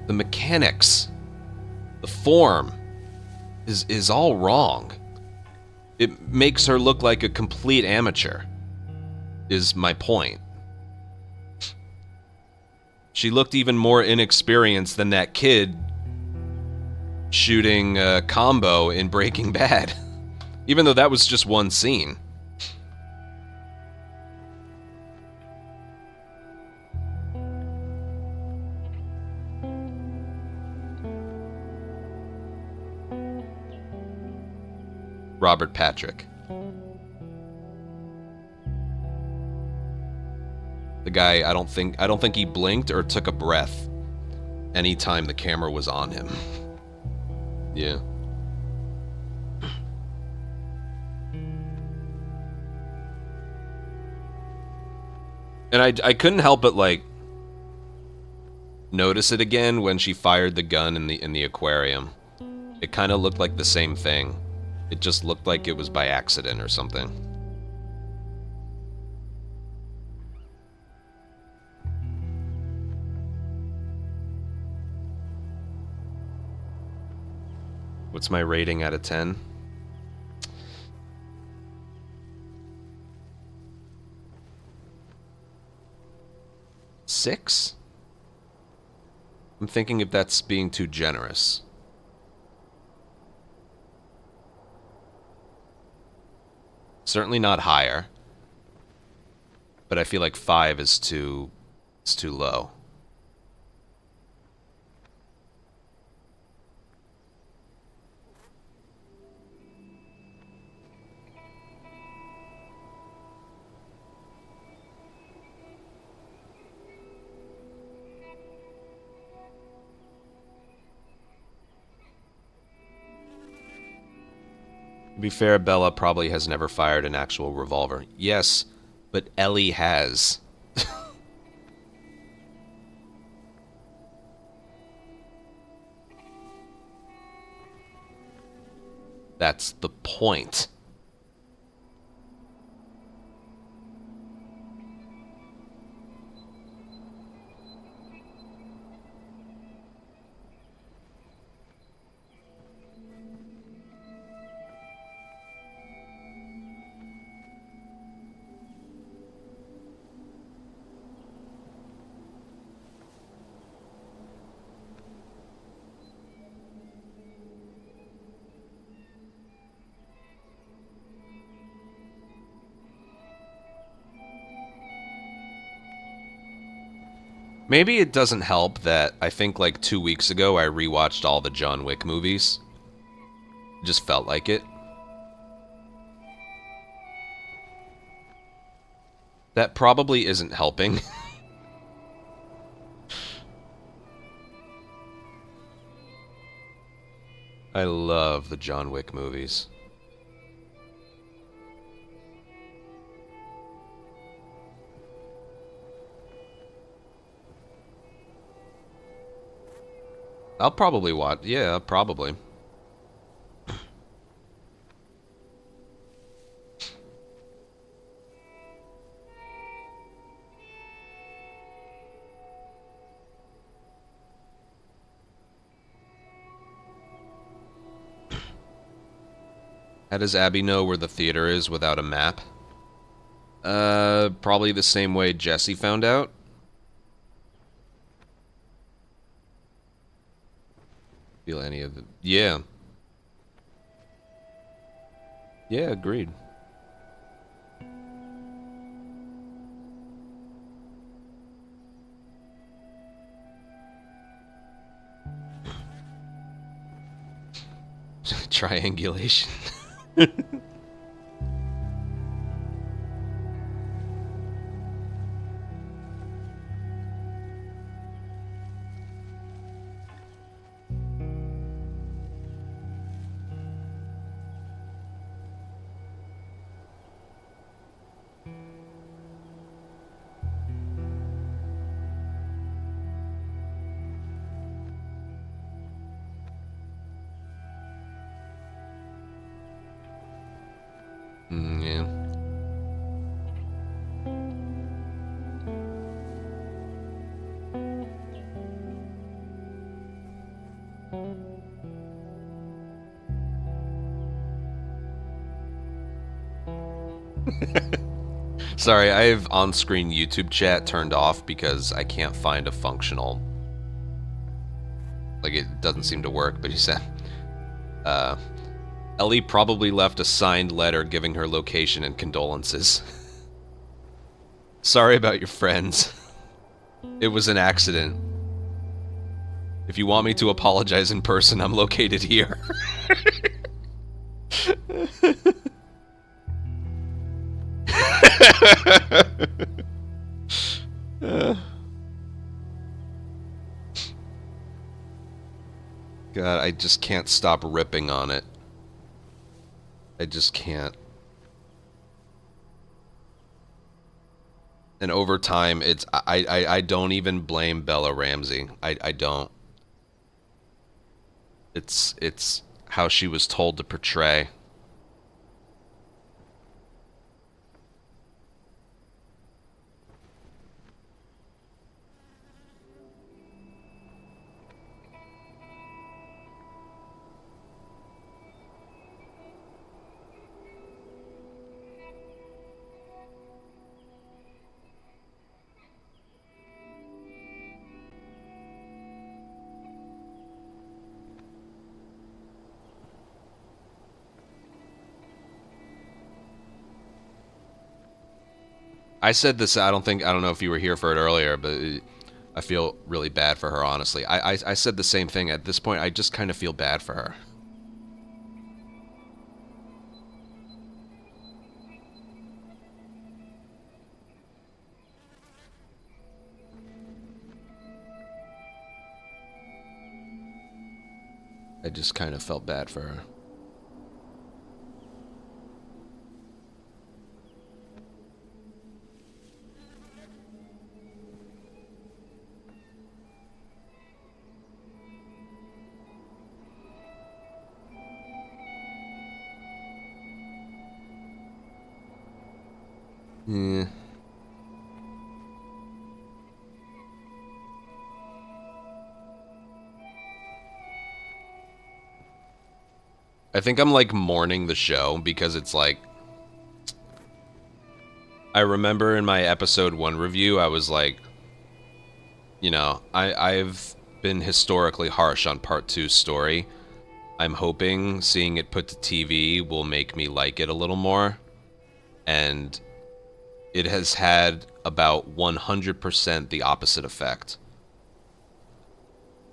mechanics, the form, is all wrong. It makes her look like a complete amateur, is my point. She looked even more inexperienced than that kid shooting a combo in Breaking Bad. Even though that was just one scene. Robert Patrick. The guy, I don't think he blinked or took a breath anytime the camera was on him. Yeah. And I couldn't help but, like, notice it again when she fired the gun in the aquarium. It kind of looked like the same thing. It just looked like it was by accident or something. What's my rating out of 10? 6? I'm thinking if that's being too generous. Certainly not higher. But I feel like 5 is too low. To be fair, Bella probably has never fired an actual revolver. Yes, but Ellie has. That's the point. Maybe it doesn't help that I think like 2 weeks ago I rewatched all the John Wick movies. Just felt like it. That probably isn't helping. I love the John Wick movies. I'll probably watch. Yeah, probably. How does Abby know where the theater is without a map? Probably the same way Jesse found out. Feel any of it? Yeah. Yeah, agreed. Triangulation. Yeah. Sorry, I have on-screen YouTube chat turned off because I can't find a functional... Like, it doesn't seem to work, but he said... Ellie probably left a signed letter giving her location and condolences. Sorry about your friends. It was an accident. If you want me to apologize in person, I'm located here. God, I just can't stop ripping on it. I just can't. And over time, it's I don't even blame Bella Ramsey. I don't. It's how she was told to portray. I said this. I don't know if you were here for it earlier, but I feel really bad for her. Honestly, I said the same thing. At this point, I just kind of feel bad for her. I just kind of felt bad for her. Yeah. I think I'm like mourning the show because it's like I remember in my episode 1 review I was like, you know, I've been historically harsh on part 2's story. I'm hoping seeing it put to TV will make me like it a little more. And it has had about 100% the opposite effect.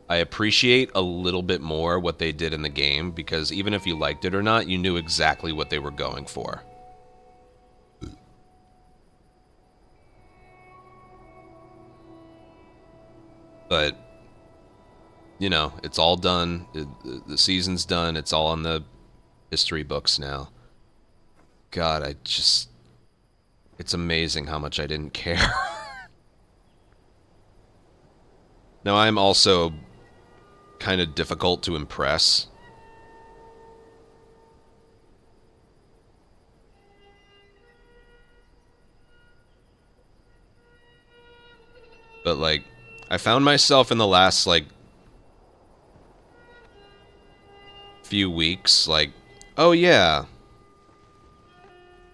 I appreciate a little bit more what they did in the game, because even if you liked it or not, you knew exactly what they were going for. But, you know, it's all done. The season's done. It's all on the history books now. God, it's amazing how much I didn't care. Now, I'm also kind of difficult to impress. But, like, I found myself in the last, like, few weeks, like, oh yeah,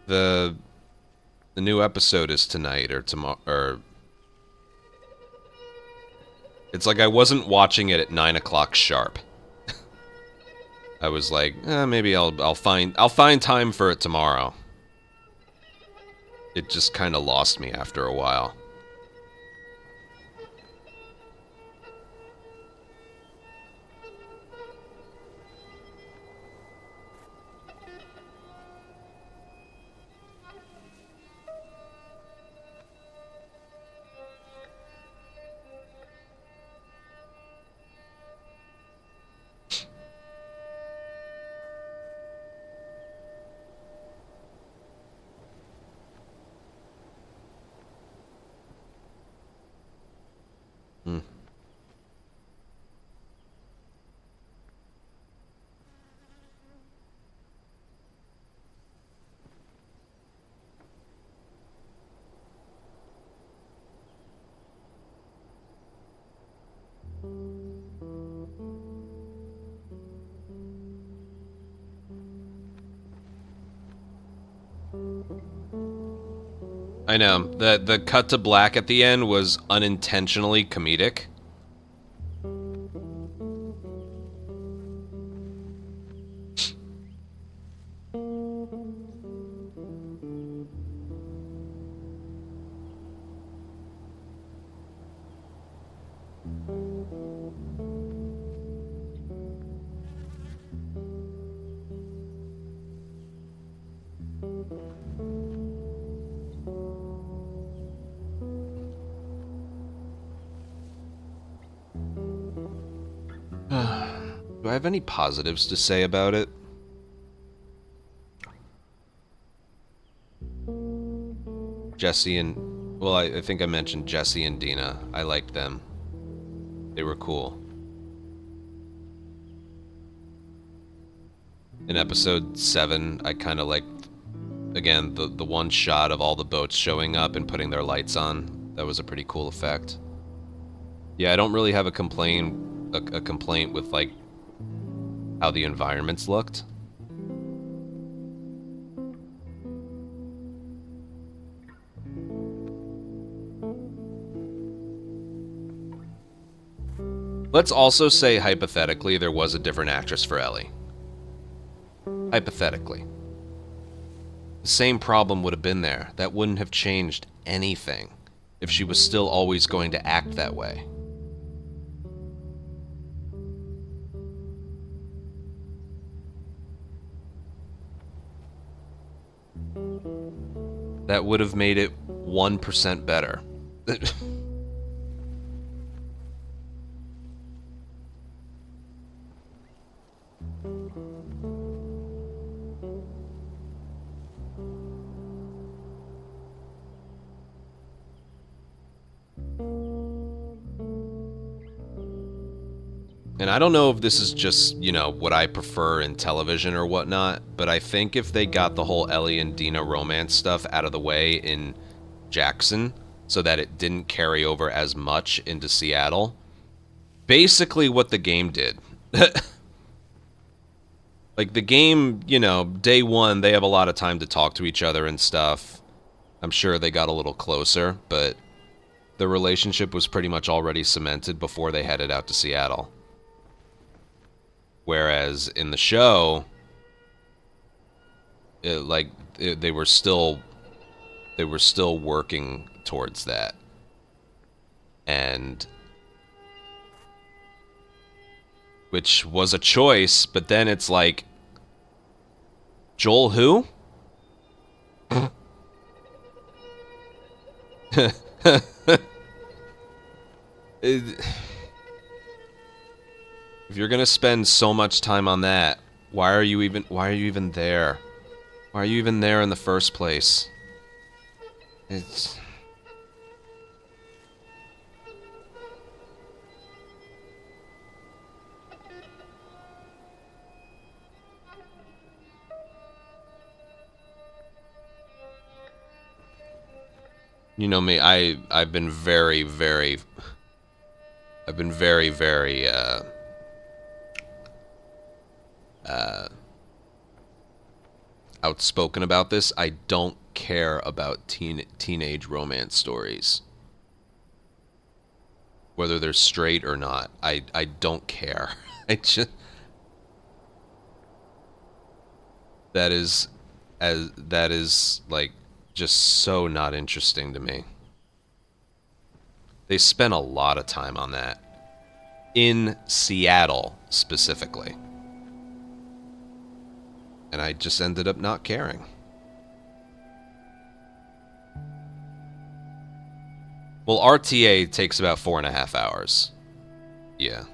the new episode is tonight or tomorrow, or it's like I wasn't watching it at 9 o'clock sharp. I was like, maybe I'll find time for it tomorrow. It just kind of lost me after a while. Hmm. I know. The cut to black at the end was unintentionally comedic. Do I have any positives to say about it? Jesse and... Well, I think I mentioned Jesse and Dina. I liked them. They were cool. In episode 7, I kind of liked, again, the one shot of all the boats showing up and putting their lights on. That was a pretty cool effect. Yeah, I don't really have a complaint with, like, how the environments looked. Let's also say, hypothetically, there was a different actress for Ellie. Hypothetically. The same problem would have been there. That wouldn't have changed anything if she was still always going to act that way. That would have made it 1% better. And I don't know if this is just, you know, what I prefer in television or whatnot, but I think if they got the whole Ellie and Dina romance stuff out of the way in Jackson so that it didn't carry over as much into Seattle, basically what the game did. Like, the game, you know, day one, they have a lot of time to talk to each other and stuff. I'm sure they got a little closer, but the relationship was pretty much already cemented before they headed out to Seattle. Whereas in the show, they were still working towards that. And which was a choice, but then it's like, Joel who? If you're gonna spend so much time on that, why are you even there? Why are you even there in the first place? It's... You know me, I've been very, very outspoken about this. I don't care about teenage romance stories. Whether they're straight or not. I don't care. I just... That is like just so not interesting to me. They spent a lot of time on that. In Seattle, specifically. And I just ended up not caring. Well, RTA takes about 4.5 hours. Yeah.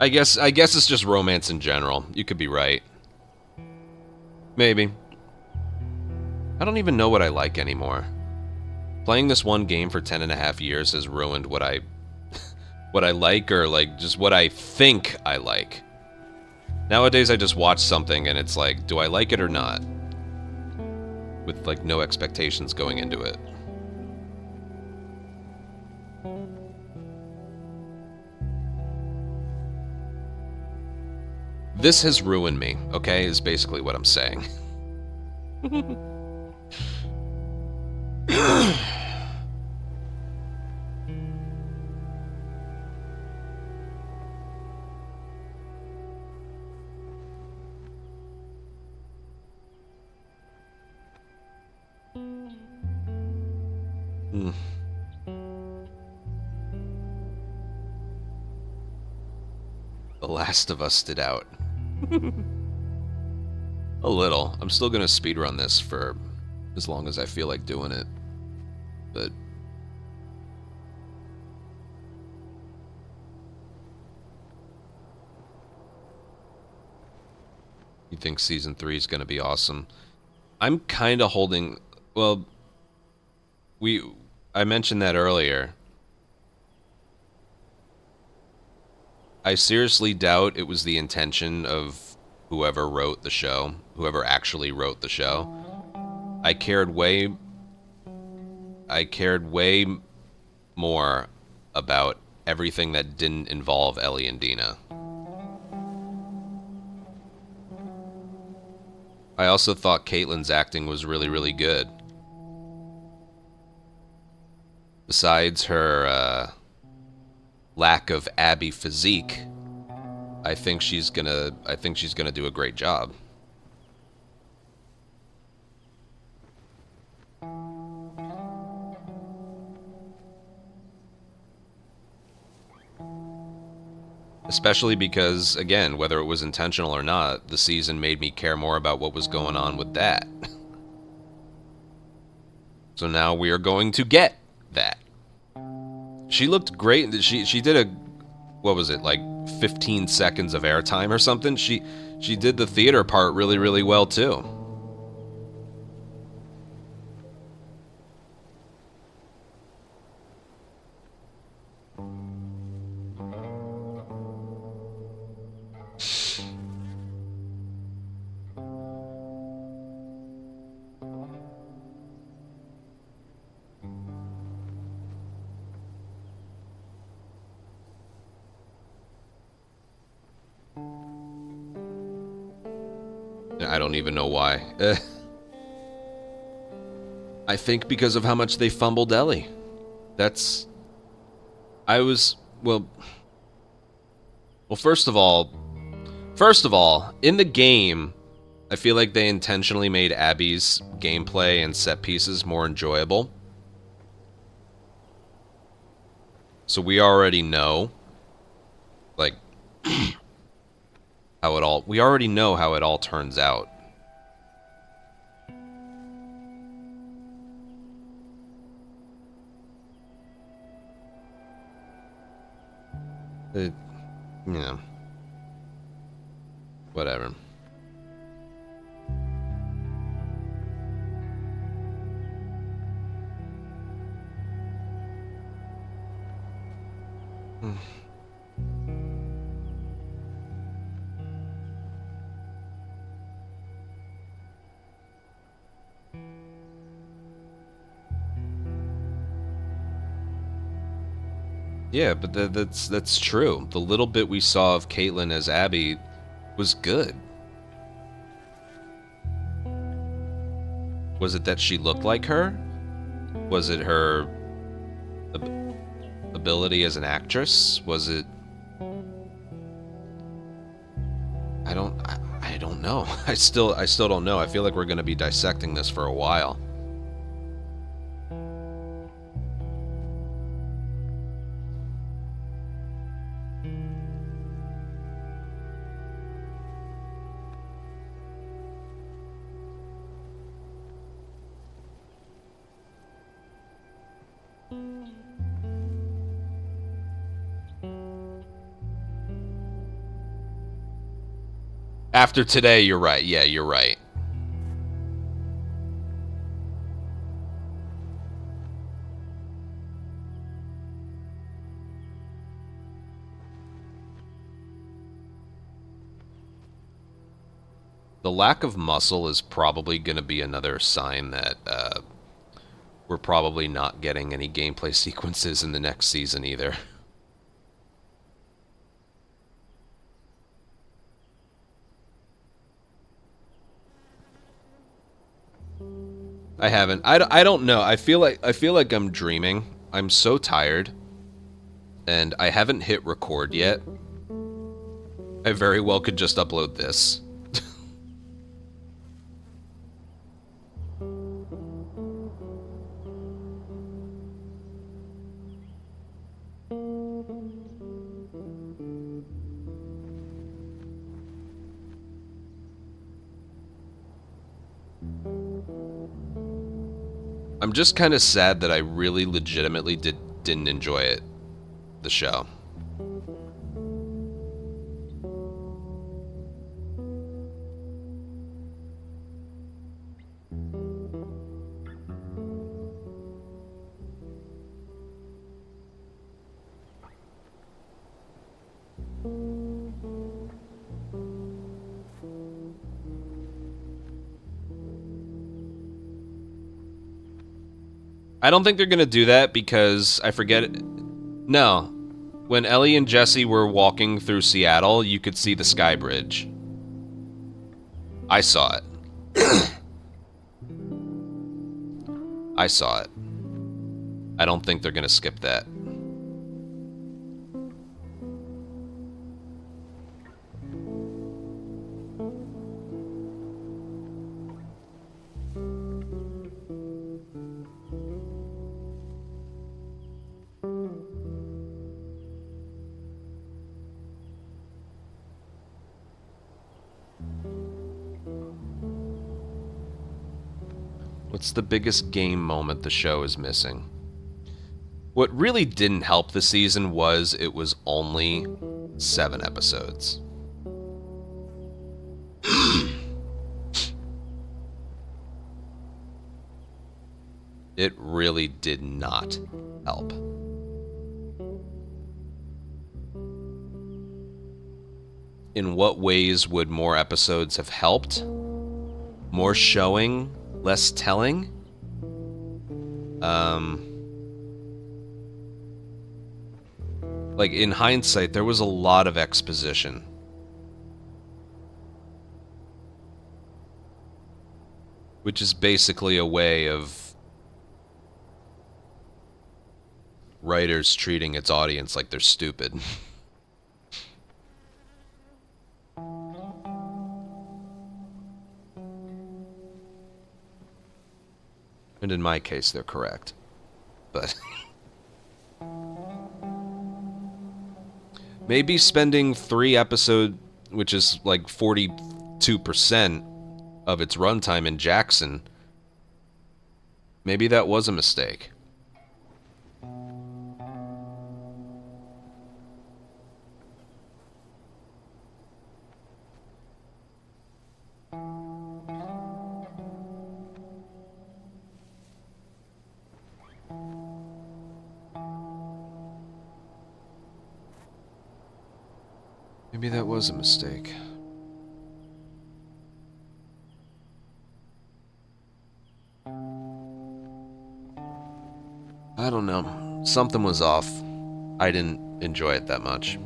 I guess it's just romance in general. You could be right. Maybe. I don't even know what I like anymore. Playing this one game for 10.5 years has ruined what I like, or like just what I think I like. Nowadays I just watch something and it's like, do I like it or not? With like no expectations going into it. This has ruined me, okay, is basically what I'm saying. The Last of Us stood out. A little. I'm still gonna speedrun this for as long as I feel like doing it. But you think season 3 is gonna be awesome? I'm kinda holding... Well, I mentioned that earlier. I seriously doubt it was the intention of whoever wrote the show, whoever actually wrote the show. I cared way more about everything that didn't involve Ellie and Dina. I also thought Caitlyn's acting was really, really good. Besides her lack of Abby physique, I think she's gonna do a great job. Especially because, again, whether it was intentional or not, the season made me care more about what was going on with that. So now we are going to get that. She looked great. She did a... What was it, like 15 seconds of airtime or something? She did the theater part really, really well, too. I don't even know why. I think because of how much they fumbled Ellie. That's I was well. First of all, in the game, I feel like they intentionally made Abby's gameplay and set pieces more enjoyable. So we already know, like, we already know how it all turns out. It, you know, whatever. Yeah, but that's true. The little bit we saw of Caitlyn as Abby was good. Was it that she looked like her? Was it her ability as an actress? Was it? I don't know. I still don't know. I feel like we're going to be dissecting this for a while. After today, you're right. Yeah, you're right. The lack of muscle is probably going to be another sign that we're probably not getting any gameplay sequences in the next season either. I haven't. I don't know. I feel like I'm dreaming. I'm so tired, and I haven't hit record yet. I very well could just upload this. I'm just kind of sad that I really legitimately didn't enjoy it, the show. I don't think they're gonna do that because I forget it. No, when Ellie and Jesse were walking through Seattle, you could see the Sky Bridge. I saw it. I saw it. I don't think they're gonna skip that. What's the biggest game moment the show is missing? What really didn't help the season was it was only 7 episodes. It really did not help. In what ways would more episodes have helped? More showing, less telling? Like, in hindsight, there was a lot of exposition. Which is basically a way of writers treating its audience like they're stupid. And in my case, they're correct. But maybe spending 3 episodes, which is like 42% of its runtime in Jackson, maybe that was a mistake. Maybe that was a mistake. I don't know. Something was off. I didn't enjoy it that much.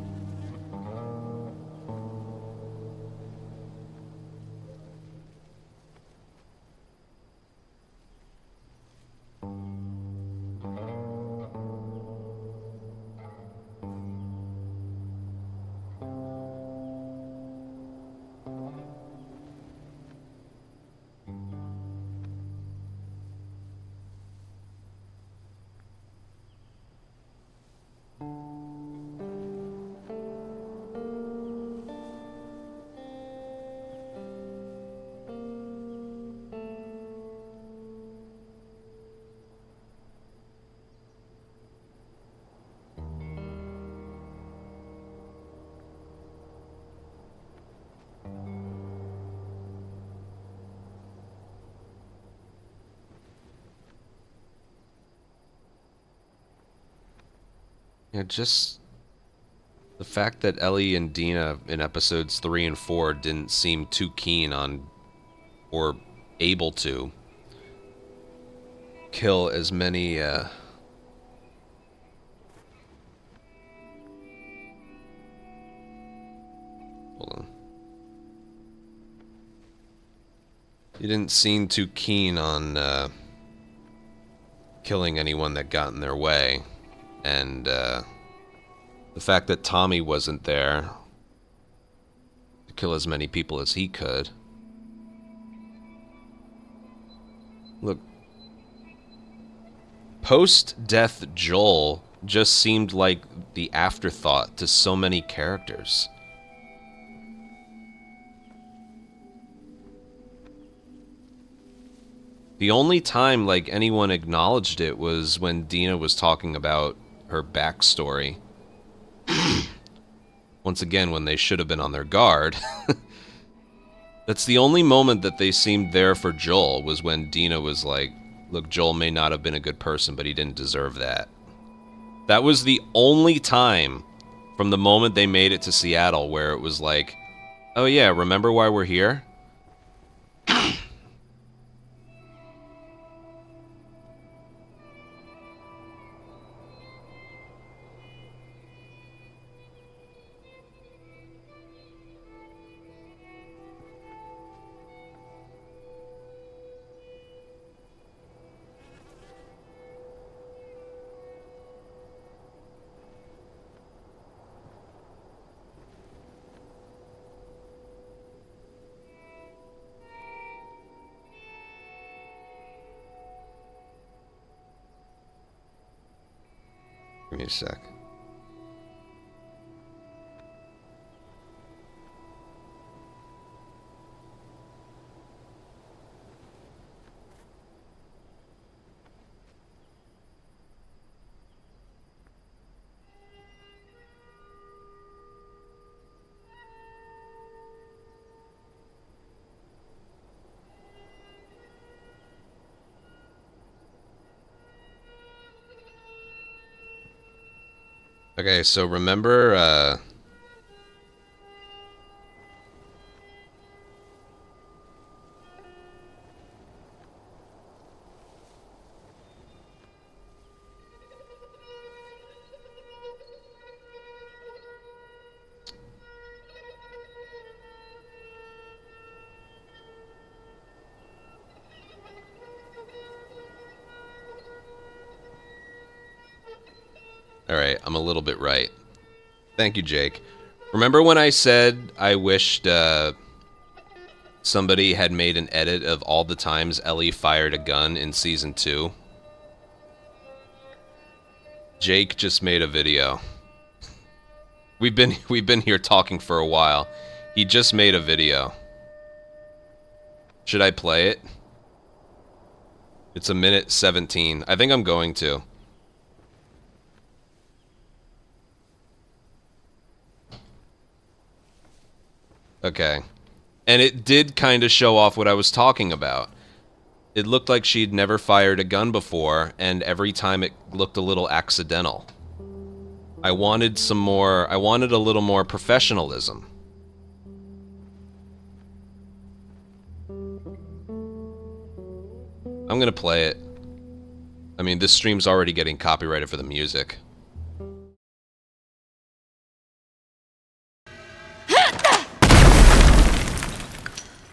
Yeah, just the fact that Ellie and Dina in episodes 3 and 4 didn't seem too keen on or able to kill as many hold on. You didn't seem too keen on killing anyone that got in their way. And the fact that Tommy wasn't there to kill as many people as he could. Look, post-death Joel just seemed like the afterthought to so many characters. The only time like anyone acknowledged it was when Dina was talking about her backstory. Once again, when they should have been on their guard. That's the only moment that they seemed there for Joel, was when Dina was like, look, Joel may not have been a good person, but he didn't deserve that. That was the only time from the moment they made it to Seattle where it was like, oh yeah, remember why we're here? Give me a sec. Okay, so remember, Alright, I'm a little bit right. Thank you, Jake. Remember when I said I wished somebody had made an edit of all the times Ellie fired a gun in Season 2? Jake just made a video. We've been here talking for a while. He just made a video. Should I play it? It's 1:17. I think I'm going to. Okay. And it did kind of show off what I was talking about. It looked like she'd never fired a gun before, and every time it looked a little accidental. I wanted a little more professionalism. I'm gonna play it. I mean, this stream's already getting copyrighted for the music.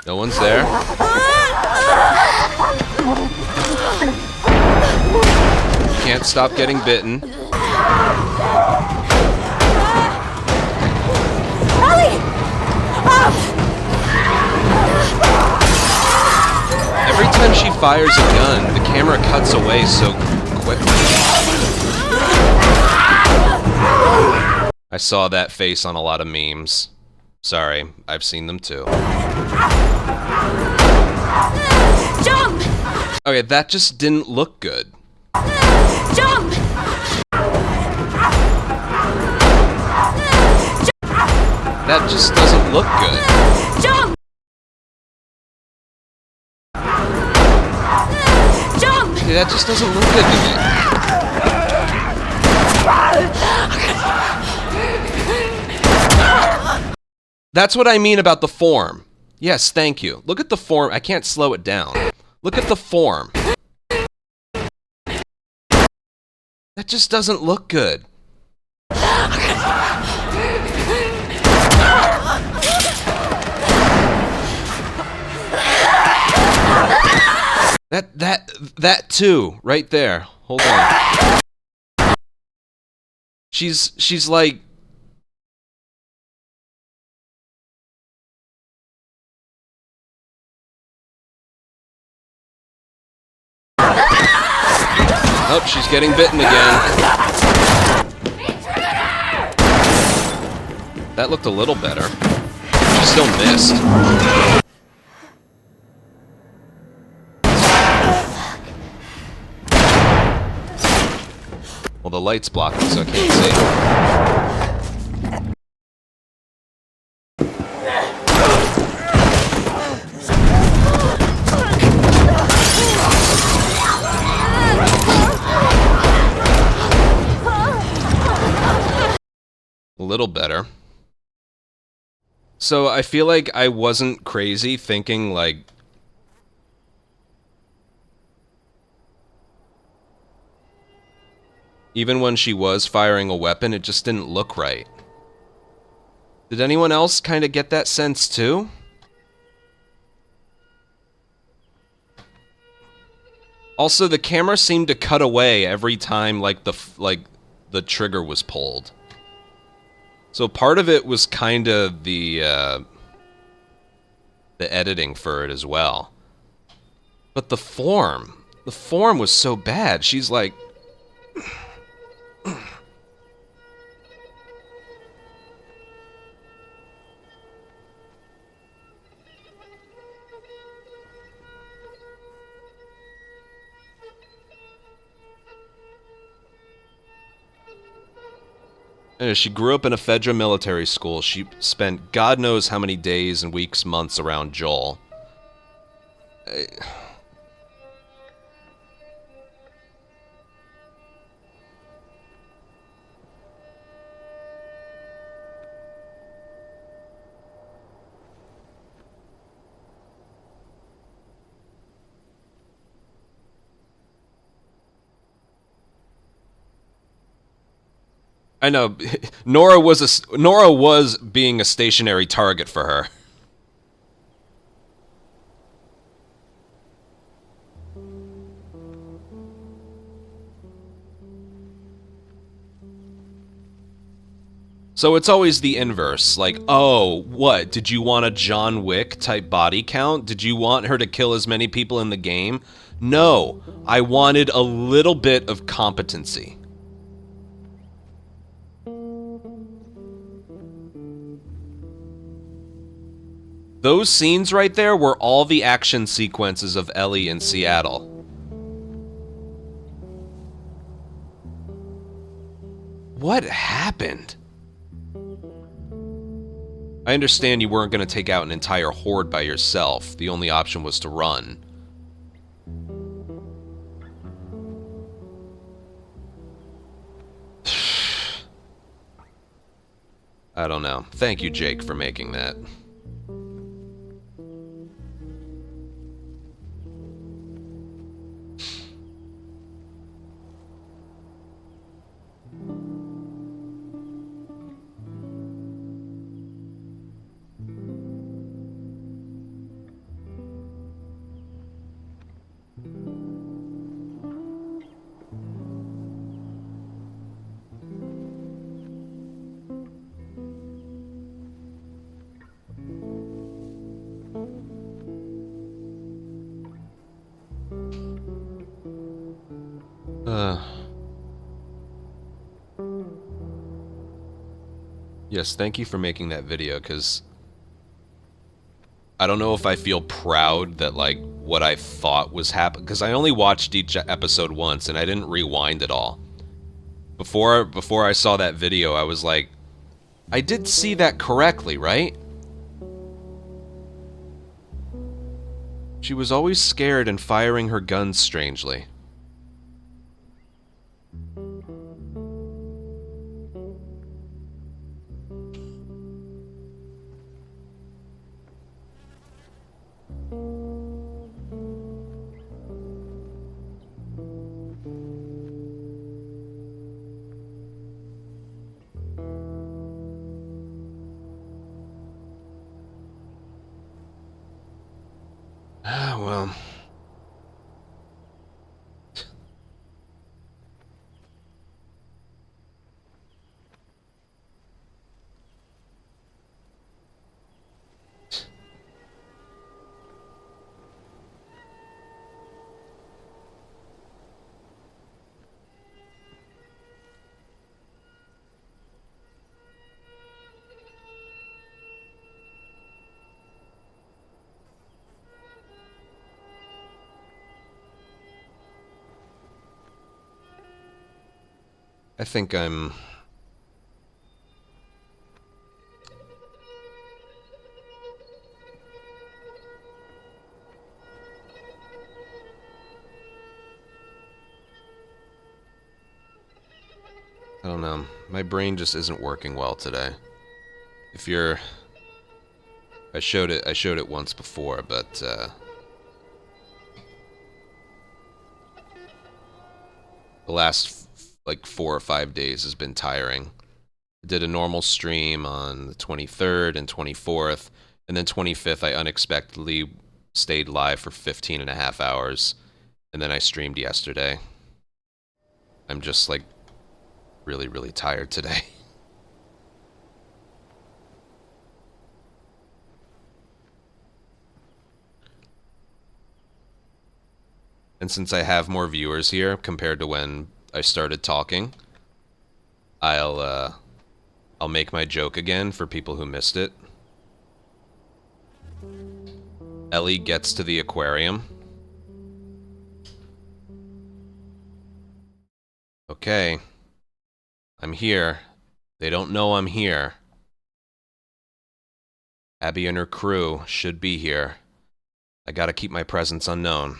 No one's there. Can't stop getting bitten. Every time she fires a gun, the camera cuts away so quickly. I saw that face on a lot of memes. Sorry, I've seen them too. Jump! Okay, that just didn't look good. Jump! That just doesn't look good. Jump! Jump! Okay, that just doesn't look good to me. That's what I mean about the form. Yes, thank you. Look at the form. I can't slow it down. Look at the form. That just doesn't look good. That too, right there. Hold on. She's like... Oh, she's getting bitten again. That looked a little better. She still missed. Well, the light's blocking, so I can't see. A little better. So I feel like I wasn't crazy thinking like... Even when she was firing a weapon, it just didn't look right. Did anyone else kind of get that sense too? Also, the camera seemed to cut away every time like the trigger was pulled. So part of it was kind of the editing for it as well. But the form was so bad. She's like... She grew up in a Fedra military school. She spent God knows how many days and weeks, months around Joel. I know. Nora was being a stationary target for her. So it's always the inverse. Like, oh, what? Did you want a John Wick type body count? Did you want her to kill as many people in the game? No. I wanted a little bit of competency. Those scenes right there were all the action sequences of Ellie in Seattle. What happened? I understand you weren't going to take out an entire horde by yourself. The only option was to run. I don't know. Thank you, Jake, for making that. Yes, thank you for making that video, because I don't know if I feel proud that, like, what I thought was happening, because I only watched each episode once, and I didn't rewind it all. Before I saw that video, I was like, I did see that correctly, right? She was always scared and firing her guns strangely. Ah, well. I think I'm... I don't know. My brain just isn't working well today. If you're... I showed it once before, but, the last, like, 4 or 5 days has been tiring. I did a normal stream on the 23rd and 24th, and then 25th I unexpectedly stayed live for 15 and a half hours, and then I streamed yesterday. I'm just, like, really, really tired today. And since I have more viewers here compared to when I started talking, I'll make my joke again for people who missed it. Ellie gets to the aquarium. Okay. I'm here. They don't know I'm here. Abby and her crew should be here. I gotta keep my presence unknown.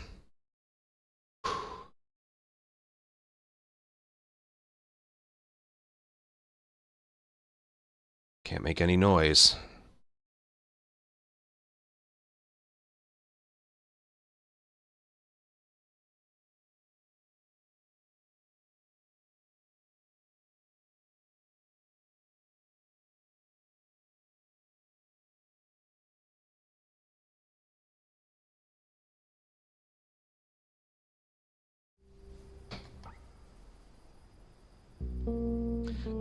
Can't make any noise.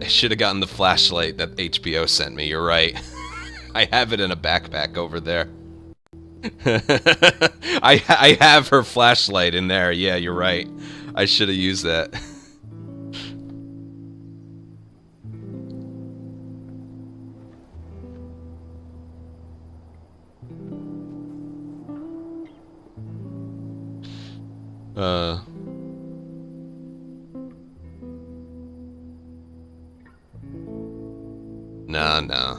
I should have gotten the flashlight that HBO sent me, you're right. I have it in a backpack over there. I have her flashlight in there, yeah, you're right. I should have used that. Nah.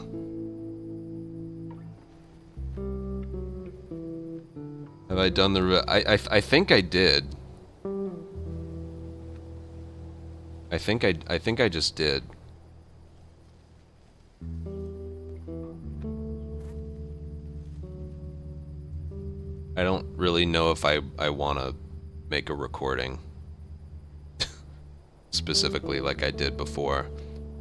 Have I done the... I think I did. I think I just did. I don't really know if I want to make a recording. Specifically like I did before.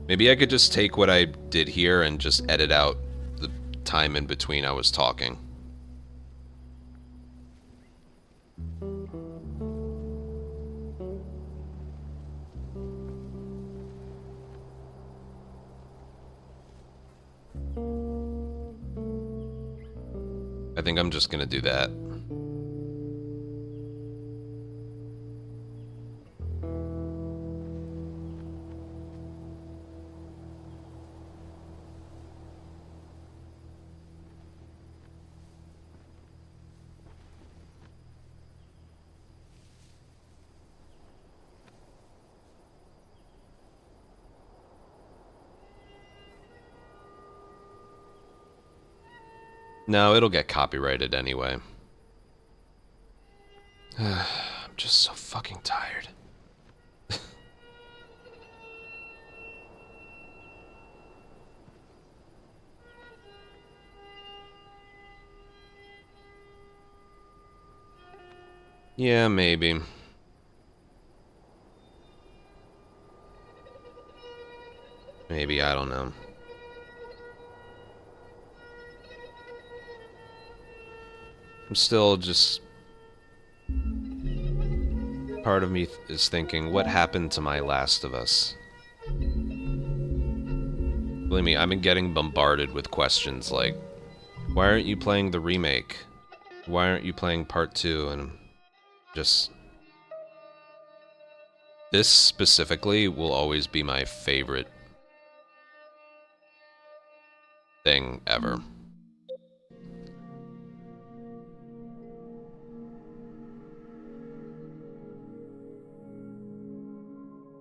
Maybe I could just take what I did here and just edit out the time in between I was talking. I think I'm just gonna do that. No, it'll get copyrighted anyway. I'm just so fucking tired. Yeah, maybe. Maybe, I don't know. I'm still just... Part of me is thinking, what happened to my Last of Us? Believe me, I've been getting bombarded with questions like, why aren't you playing the remake? Why aren't you playing part 2? And just... This specifically will always be my favorite thing ever.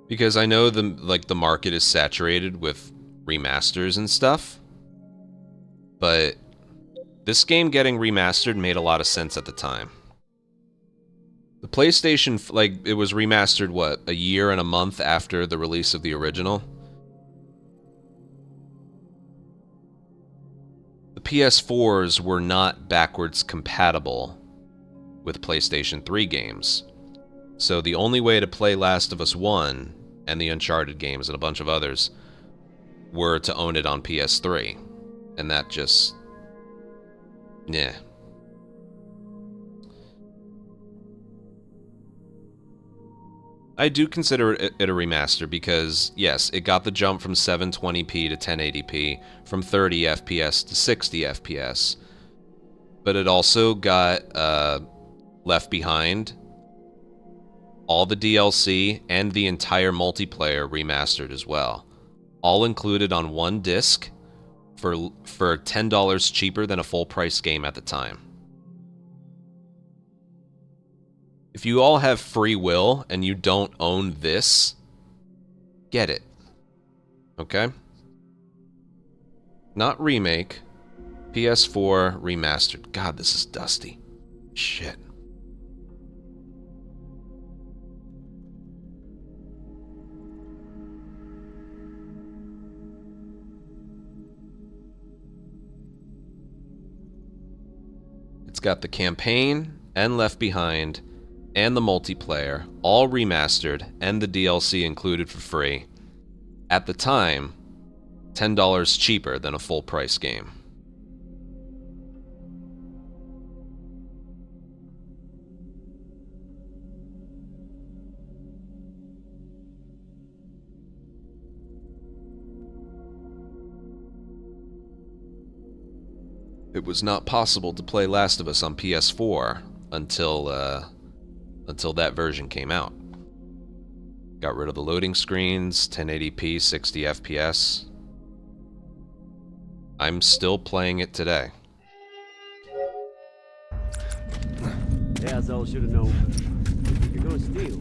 Because I know the market is saturated with remasters and stuff, but this game getting remastered made a lot of sense at the time. The PlayStation, like, it was remastered, what, a year and a month after the release of the original? The PS4s were not backwards compatible with PlayStation 3 games. So the only way to play Last of Us 1 and the Uncharted games and a bunch of others were to own it on PS3. And that just... yeah. I do consider it a remaster because, yes, it got the jump from 720p to 1080p, from 30 FPS to 60 FPS. But it also got Left Behind, all the DLC, and the entire multiplayer remastered as well. All included on one disc for $10 cheaper than a full-price game at the time. If you all have free will and you don't own this, get it. Okay? Not remake. PS4 remastered. God, this is dusty. Shit. It's got the campaign and Left Behind and the multiplayer all remastered and the DLC included for free. At the time, $10 cheaper than a full-price game. It was not possible to play Last of Us on PS4 until that version came out. Got rid of the loading screens, 1080p, 60 FPS. I'm still playing it today. Yeah, Asshole should have known. You're gonna steal.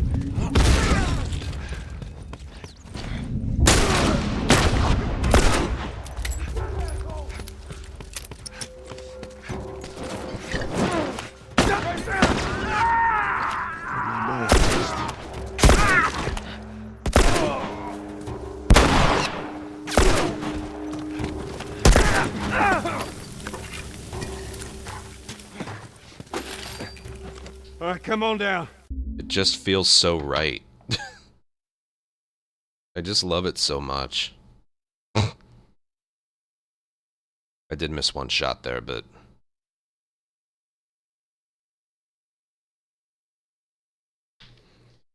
All right, come on down. It just feels so right. I just love it so much. I did miss one shot there, but...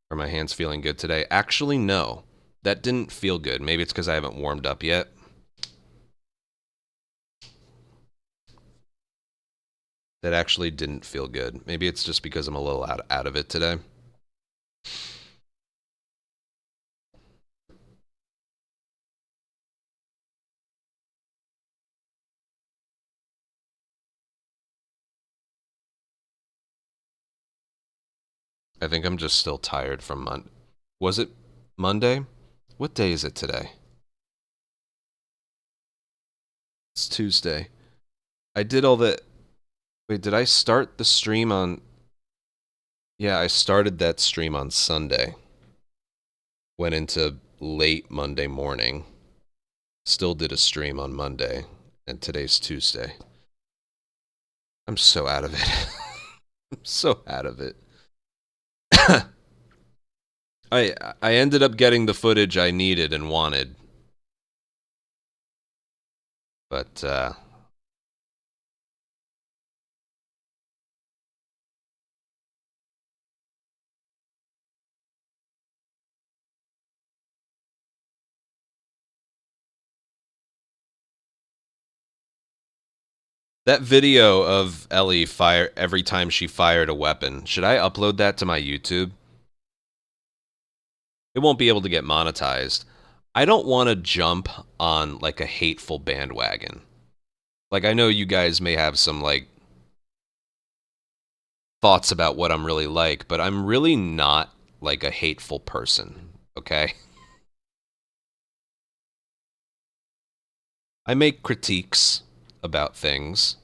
Are my hands feeling good today? Actually, no. That didn't feel good. Maybe it's because I haven't warmed up yet. That actually didn't feel good. Maybe it's just because I'm a little out of it today. I think I'm just still tired from Monday. Was it Monday? What day is it today? It's Tuesday. I did all the... Wait, did I start the stream on... Yeah, I started that stream on Sunday. Went into late Monday morning. Still did a stream on Monday. And today's Tuesday. I'm so out of it. I'm so out of it. I ended up getting the footage I needed and wanted. But, that video of Ellie fire every time she fired a weapon, should I upload that to my YouTube? It won't be able to get monetized. I don't want to jump on, like, a hateful bandwagon. Like, I know you guys may have some, like, thoughts about what I'm really like, but I'm really not, like, a hateful person, okay? I make critiques about things.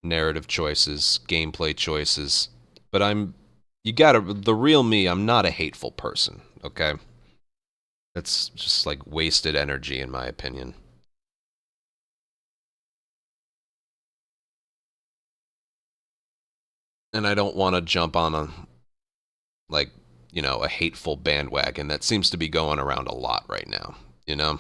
Narrative choices, gameplay choices. But the real me, I'm not a hateful person, okay? That's just like wasted energy in my opinion. And I don't want to jump on a, like, you know, a hateful bandwagon that seems to be going around a lot right now, you know?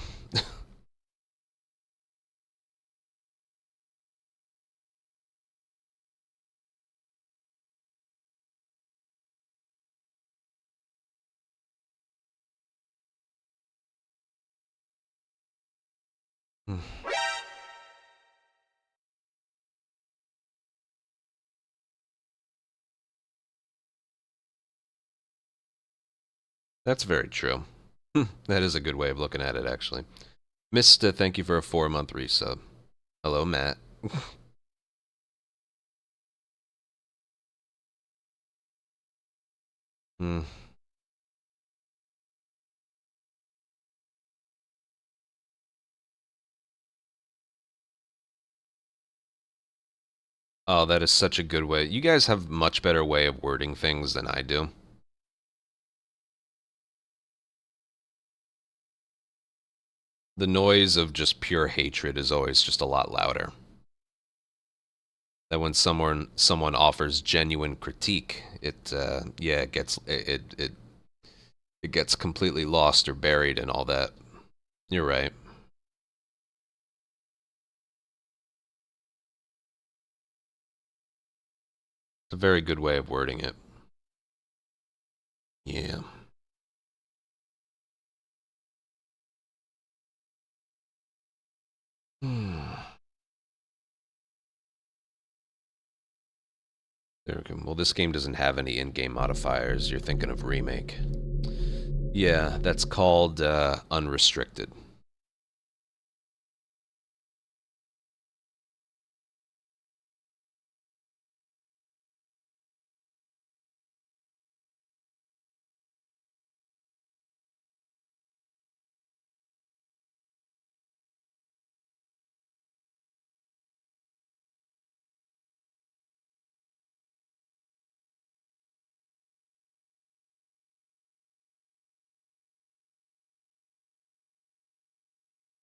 That's very true. That is a good way of looking at it, actually. Mista, thank you for a 4-month resub. Hello, Matt. Hmm. Oh, that is such a good way. You guys have much better way of wording things than I do. The noise of just pure hatred is always just a lot louder. That when someone offers genuine critique, it yeah, it gets completely lost or buried in all that. You're right. It's a very good way of wording it. Yeah. Well, this game doesn't have any in-game modifiers. You're thinking of remake. Yeah, that's called unrestricted.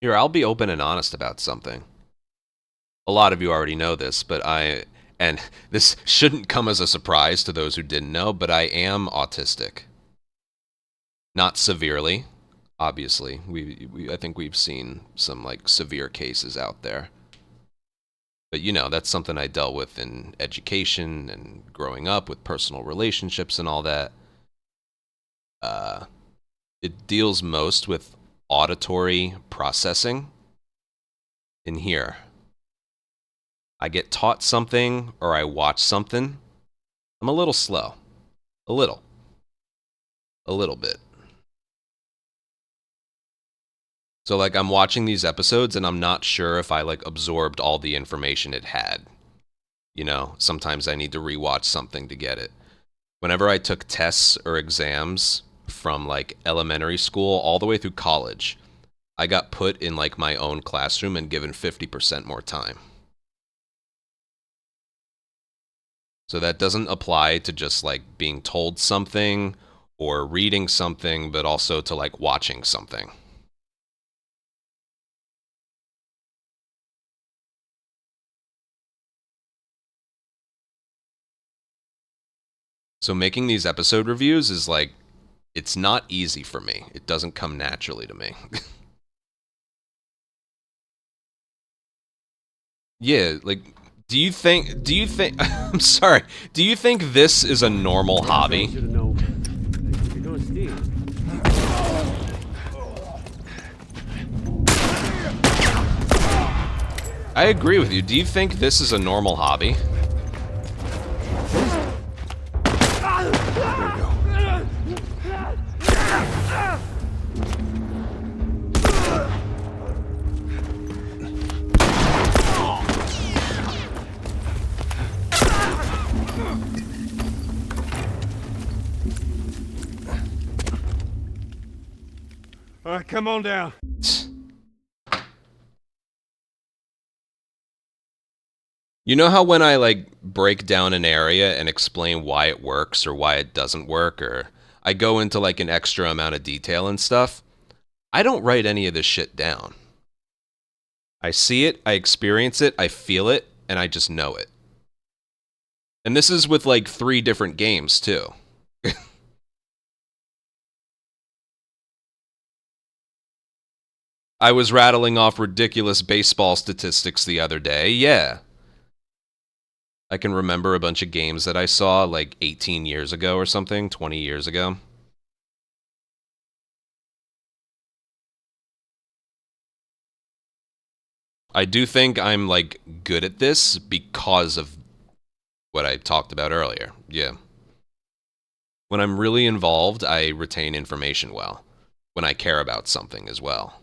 Here, I'll be open and honest about something. A lot of you already know this, but and this shouldn't come as a surprise to those who didn't know, but I am autistic. Not severely, obviously. I think we've seen some like severe cases out there. But you know, that's something I dealt with in education and growing up with personal relationships and all that. It deals most with auditory processing. In here, I get taught something or I watch something. I'm a little slow. A little. A little bit. So like I'm watching these episodes and I'm not sure if I like absorbed all the information it had. You know, sometimes I need to rewatch something to get it. Whenever I took tests or exams from like elementary school all the way through college, I got put in like my own classroom and given 50% more time. So that doesn't apply to just like being told something or reading something, but also to like watching something. So making these episode reviews is like, it's not easy for me. It doesn't come naturally to me. Yeah, like, I'm sorry, do you think this is a normal hobby? Should have known better. You're gonna steal. I agree with you. Do you think this is a normal hobby? All right, come on down. You know how when I like break down an area and explain why it works or why it doesn't work, or I go into like an extra amount of detail and stuff, I don't write any of this shit down. I see it, I experience it, I feel it, and I just know it. And this is with like 3 different games too. I was rattling off ridiculous baseball statistics the other day. Yeah. I can remember a bunch of games that I saw like 18 years ago or something, 20 years ago. I do think I'm like good at this because of what I talked about earlier. Yeah. When I'm really involved, I retain information well. When I care about something as well.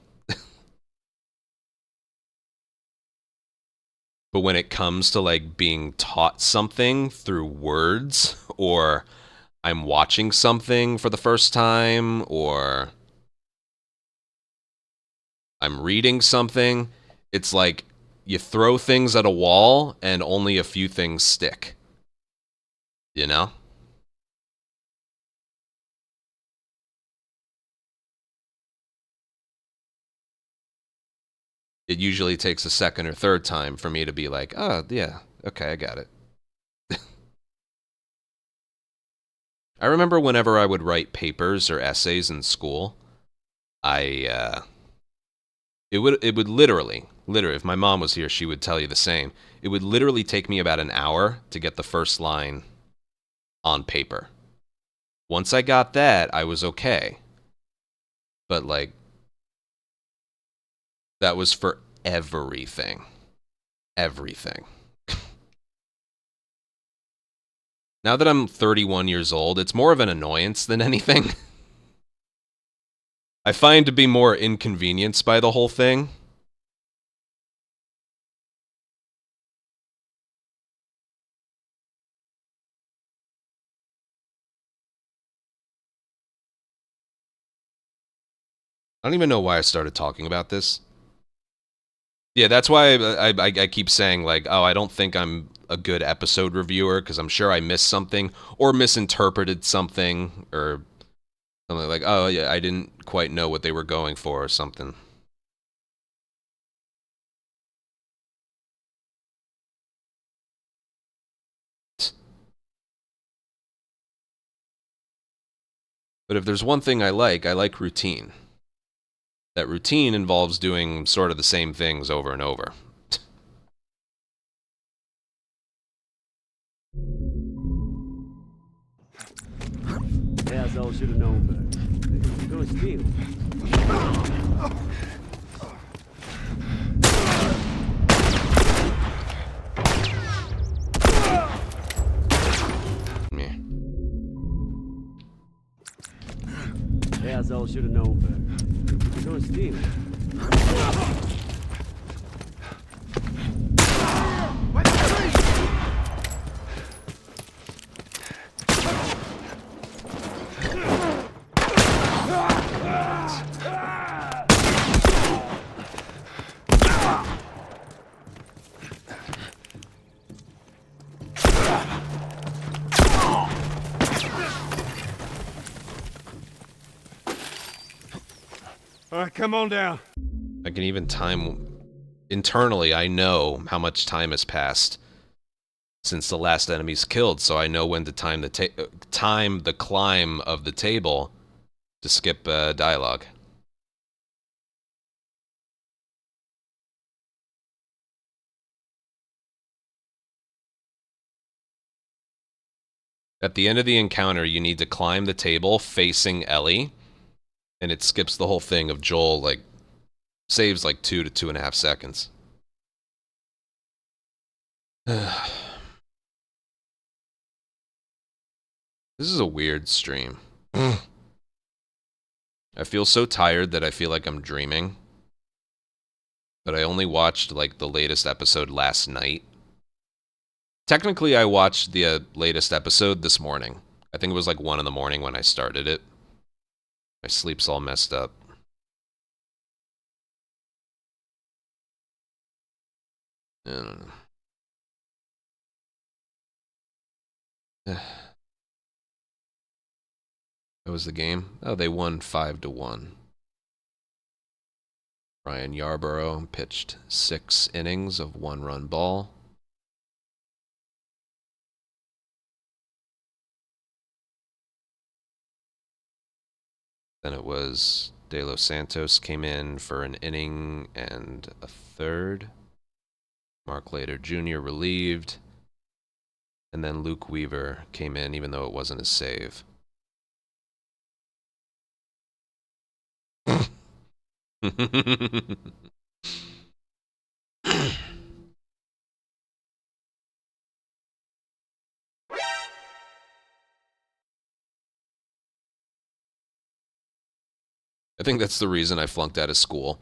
But when it comes to like being taught something through words, or I'm watching something for the first time, or I'm reading something, it's like you throw things at a wall and only a few things stick. You know? It usually takes a second or third time for me to be like, oh, yeah, okay, I got it. I remember whenever I would write papers or essays in school, it would literally, if my mom was here, she would tell you the same. It would literally take me about an hour to get the first line on paper. Once I got that, I was okay. But like, that was for everything. Everything. Now that I'm 31 years old, it's more of an annoyance than anything. I find to be more inconvenienced by the whole thing. I don't even know why I started talking about this. Yeah, that's why I keep saying, like, oh, I don't think I'm a good episode reviewer, because I'm sure I missed something, or misinterpreted something, or something like, oh, yeah, I didn't quite know what they were going for, or something. But if there's one thing I like routine. That routine involves doing sort of the same things over and over. Asshole should have known better. You're gonna steal. Yeah. Asshole should have known better. You're gonna steal. All right, come on down. I can even time... Internally, I know how much time has passed since the last enemy's killed, so I know when to time the climb of the table to skip dialogue. At the end of the encounter, you need to climb the table facing Ellie, and it skips the whole thing of Joel, like, saves like 2 to 2.5 seconds. This is a weird stream. I feel so tired that I feel like I'm dreaming. But I only watched, like, the latest episode last night. Technically, I watched the latest episode this morning. I think it was like 1 in the morning when I started it. My sleep's all messed up. I don't know. That was the game? Oh, they won 5-1. Ryan Yarborough pitched 6 innings of 1-run ball. Then it was De Los Santos came in for an inning and a third. Mark Later Jr. relieved. And then Luke Weaver came in, even though it wasn't a save. I think that's the reason I flunked out of school.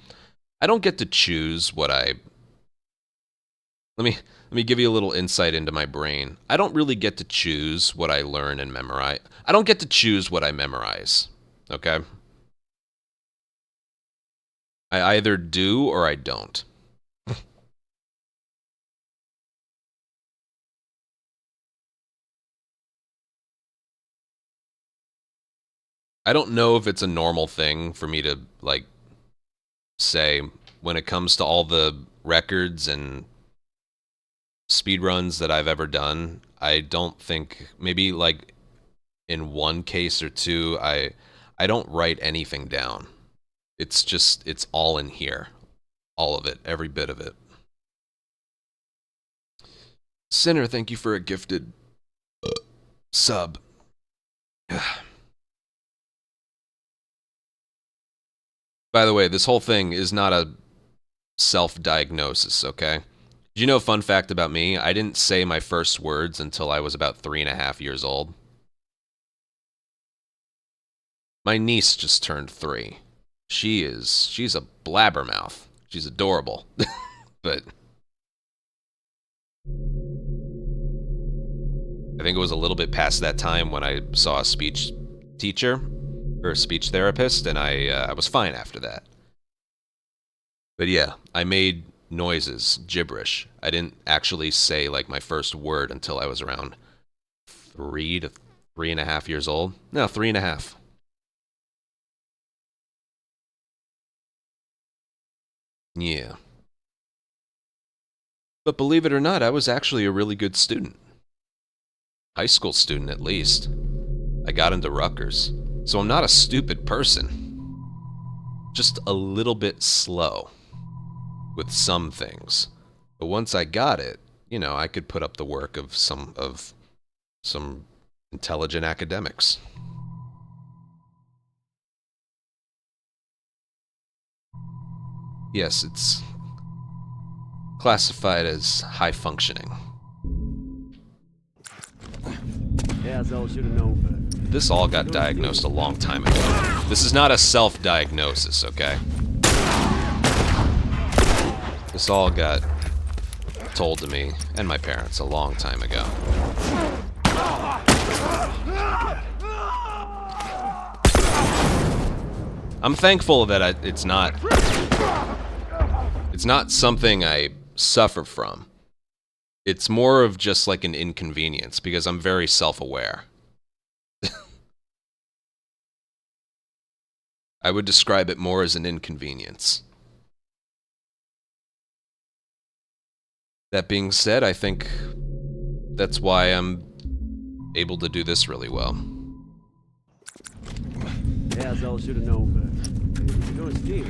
I don't get to choose what I... Let me give you a little insight into my brain. I don't really get to choose what I learn and memorize. I don't get to choose what I memorize. Okay? I either do or I don't. I don't know if it's a normal thing for me to, like, say, when it comes to all the records and speedruns that I've ever done, I don't think, maybe, like, in one case or two, I don't write anything down. It's just, it's all in here. All of it, every bit of it. Sinner, thank you for a gifted sub. By the way, this whole thing is not a self-diagnosis, okay? Do you know a fun fact about me? I didn't say my first words until I was about 3.5 years old. My niece just turned 3. She's a blabbermouth. She's adorable. But I think it was a little bit past that time when I saw a speech teacher or a speech therapist, and I was fine after that. But yeah, I made noises, gibberish. I didn't actually say like my first word until I was around 3 to 3.5 years old. No, 3.5. Yeah. But believe it or not, I was actually a really good student. High school student, at least. I got into Rutgers. So I'm not a stupid person. Just a little bit slow with some things. But once I got it, you know, I could put up the work of some intelligent academics. Yes, it's classified as high functioning. Asshole should have known better. This all got diagnosed a long time ago. This is not a self-diagnosis, okay? This all got told to me and my parents a long time ago. I'm thankful that it's not something I suffer from. It's more of just like an inconvenience because I'm very self-aware. I would describe it more as an inconvenience. That being said, I think that's why I'm able to do this really well. Asshole should have known better. You're gonna steal.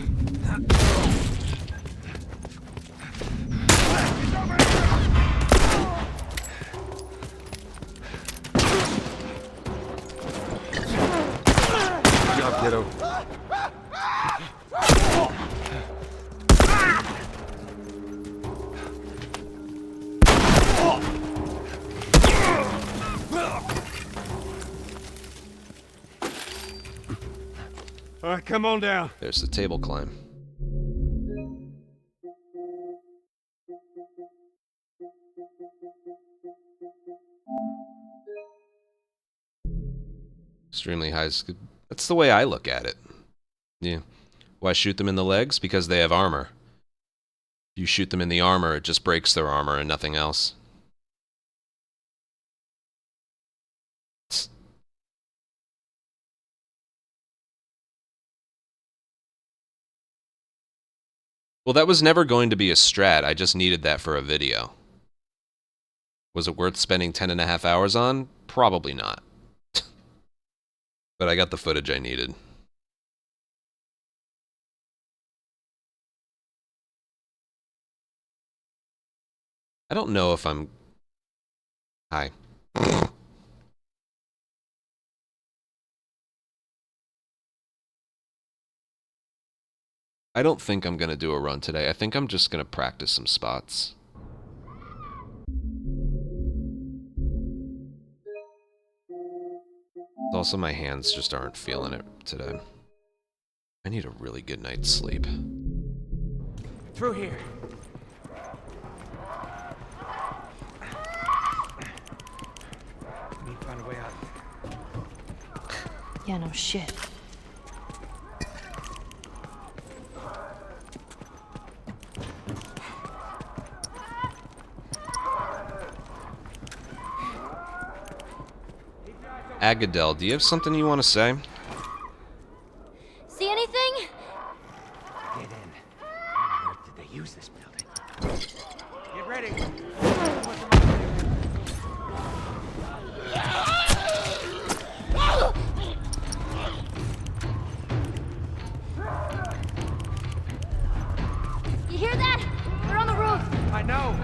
Good job, kiddo. All right, come on down. There's the table climb. Extremely high. That's the way I look at it. Yeah. Why shoot them in the legs? Because they have armor. If you shoot them in the armor, it just breaks their armor and nothing else. Well, that was never going to be a strat. I just needed that for a video. Was it worth spending 10.5 hours on? Probably not. But I got the footage I needed. I don't know if I'm... Hi. I don't think I'm going to do a run today. I think I'm just going to practice some spots. Also, my hands just aren't feeling it today. I need a really good night's sleep. Through here. We need to find a way out. Yeah, no shit. Agadel, do you have something you want to say? See anything? Get in. How on earth did they use this building? Get ready. You hear that? They're on the roof. I know.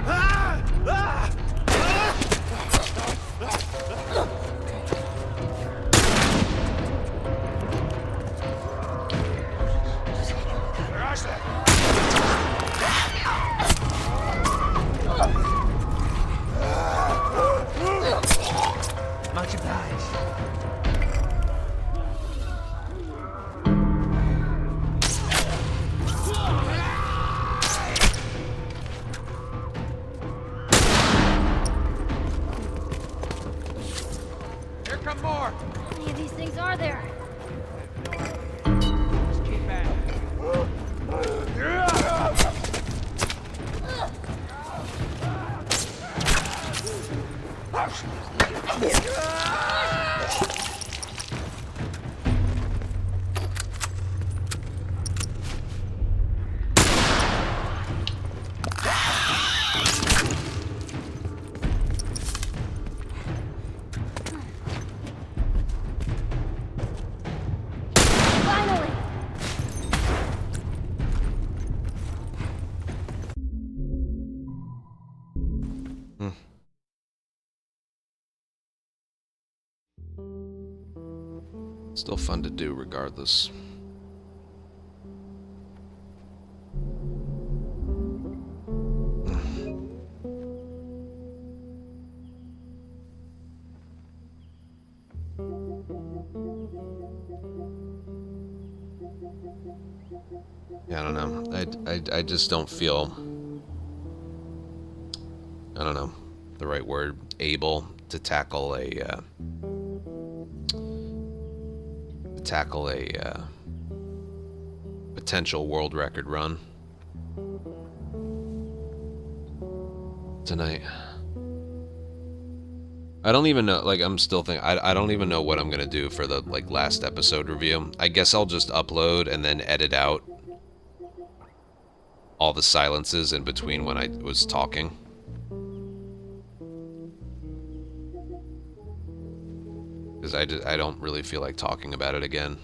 Still fun to do regardless. Yeah, I don't know. I just don't feel, I don't know the right word, able to tackle a potential world record run tonight. I don't even know, like, I'm still thinking, I don't even know what I'm gonna do for the, like, last episode review. I guess I'll just upload and then edit out all the silences in between when I was talking. Because I don't really feel like talking about it again.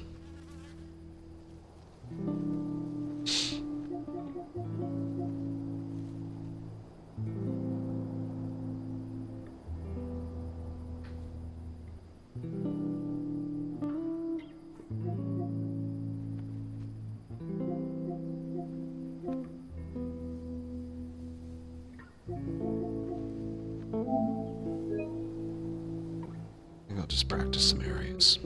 I think I'll just practice some areas.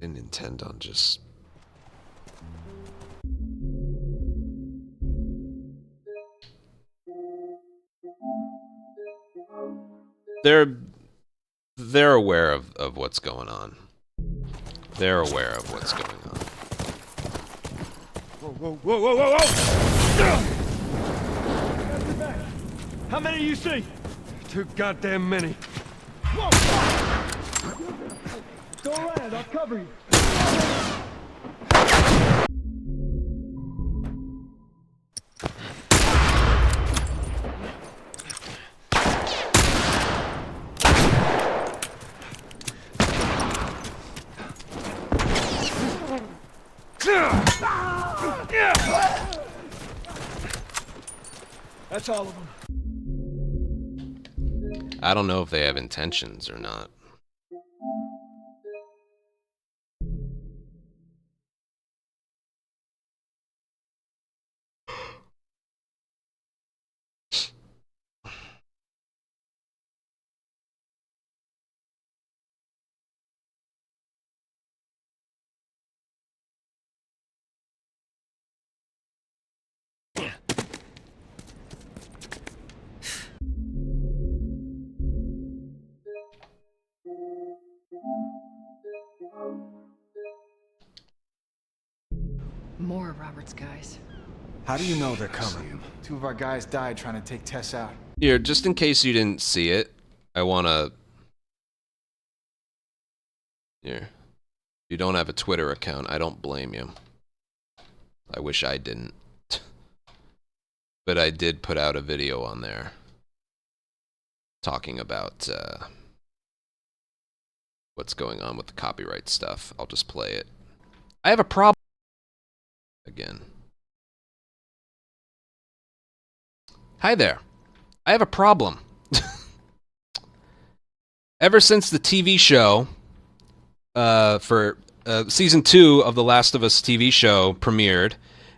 Didn't intend on just... They're aware of what's going on. They're aware of what's going on. Whoa, whoa, whoa, whoa, whoa! How many you see? Too goddamn many. Whoa! Go ahead, I'll cover you. That's all of them. I don't know if they have intentions or not. More of Robert's guys. How do you know they're coming? Two of our guys died trying to take Tess out. Here, just in case you didn't see it, I wanna... Here. If you don't have a Twitter account, I don't blame you. I wish I didn't. But I did put out a video on there talking about what's going on with the copyright stuff. I'll just play it. I have a problem again. Hi there. I have a problem. Ever since the TV show for season 2 of The Last of Us TV show premiered,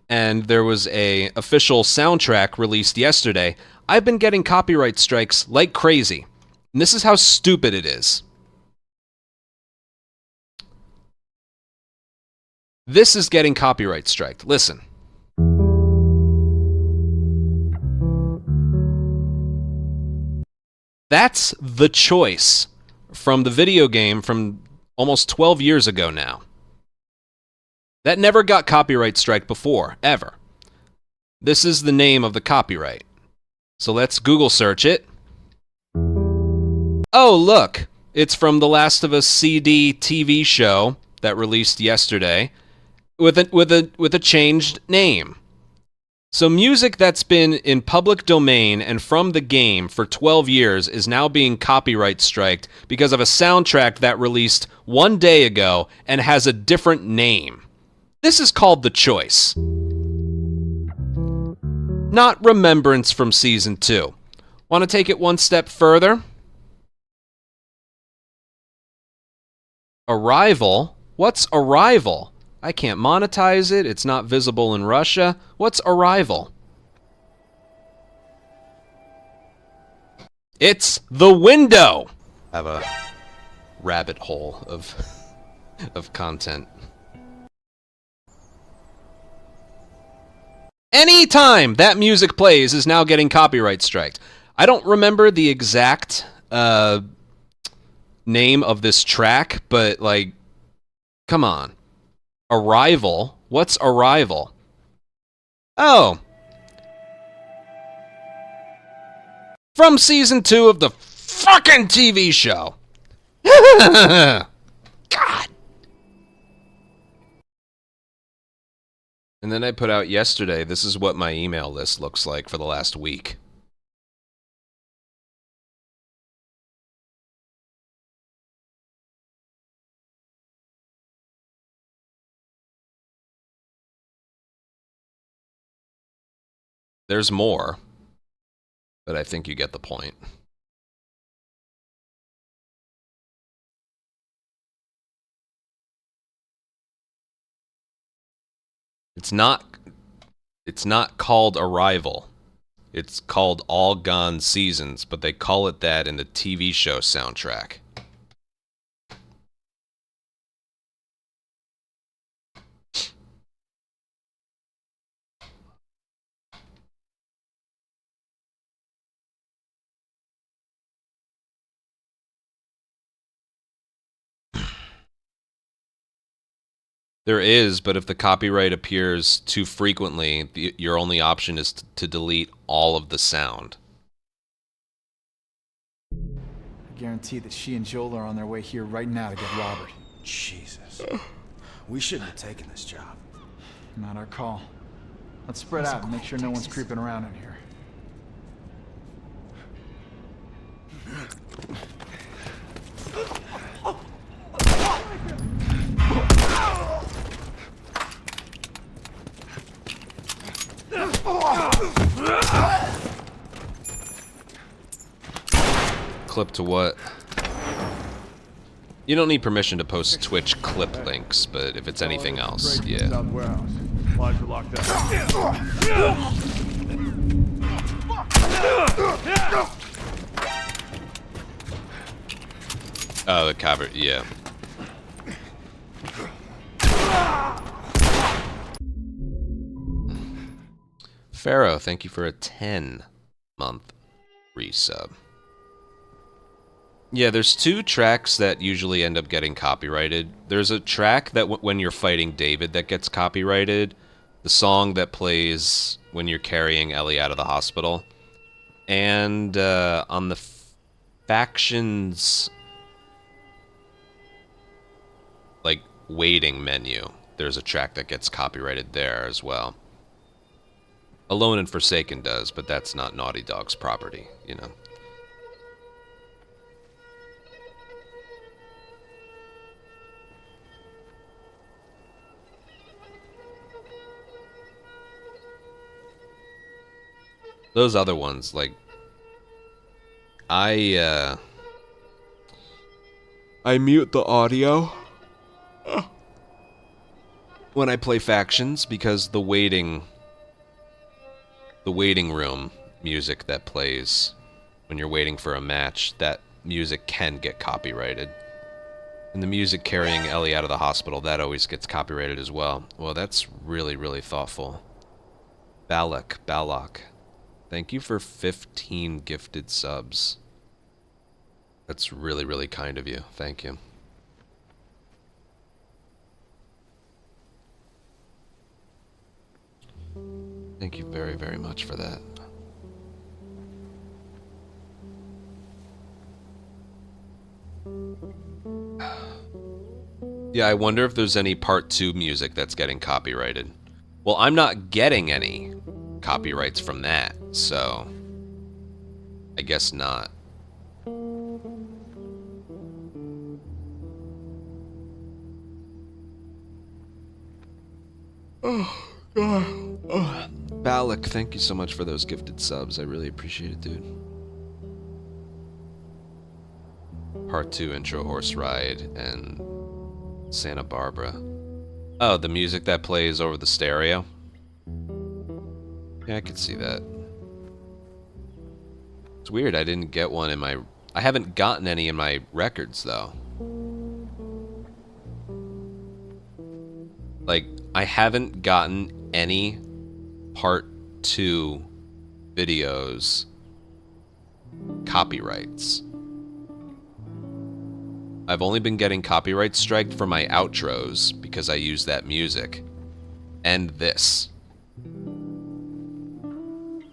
and there was a official soundtrack released yesterday, I've been getting copyright strikes like crazy. And this is how stupid it is. This is getting copyright striked. Listen. That's The Choice from the video game from almost 12 years ago now. That never got copyright strike before, ever. This is the name of the copyright. So let's Google search it. Oh, look. It's from The Last of Us CD TV show that released yesterday with a changed name. So music that's been in public domain and from the game for 12 years is now being copyright striked because of a soundtrack that released one day ago and has a different name. This is called The Choice. Not Remembrance from Season 2. Want to take it one step further? Arrival? What's Arrival? I can't monetize it. It's not visible in Russia. What's Arrival? It's The Window! I have a rabbit hole of content. Anytime that music plays is now getting copyright striked. I don't remember the exact name of this track, but like, come on. Arrival? What's Arrival? Oh. From season 2 of the fucking TV show. God. And then I put out yesterday, this is what my email list looks like for the last week. There's more, but I think you get the point. It's not called Arrival. It's called All Gone Seasons, but they call it that in the TV show soundtrack. There is, but if the copyright appears too frequently, your only option is to delete all of the sound. I guarantee that she and Joel are on their way here right now to get Robert. Jesus. We shouldn't have taken this job. Not our call. Let's spread out and make sure no one's creeping around in here. Clip to what? You don't need permission to post Twitch clip links, but if it's anything else, yeah. Lodge are locked up. Oh, the cover, yeah. Pharaoh, thank you for a 10-month resub. Yeah, there's 2 tracks that usually end up getting copyrighted. There's a track that when you're fighting David that gets copyrighted. The song that plays when you're carrying Ellie out of the hospital. And on the factions, like, waiting menu, there's a track that gets copyrighted there as well. Alone and Forsaken does, but that's not Naughty Dog's property, you know. Those other ones, like, I mute the audio when I play factions because the waiting room music that plays when you're waiting for a match, that music can get copyrighted. And the music carrying Ellie out of the hospital, that always gets copyrighted as well. Well, that's really, really thoughtful. Balak. Thank you for 15 gifted subs. That's really, really kind of you. Thank you. Thank you very, very much for that. Yeah, I wonder if there's any part 2 music that's getting copyrighted. Well, I'm not getting any copyrights from that, so I guess not. Oh, God. Oh. Balak, thank you so much for those gifted subs. I really appreciate it, dude. Part 2 intro horse ride and Santa Barbara. Oh, the music that plays over the stereo? Yeah, I could see that. It's weird, I didn't get one in my... I haven't gotten any in my records, though. Like, I haven't gotten any Part 2 videos copyrights. I've only been getting copyright striked for my outros because I use that music. And this.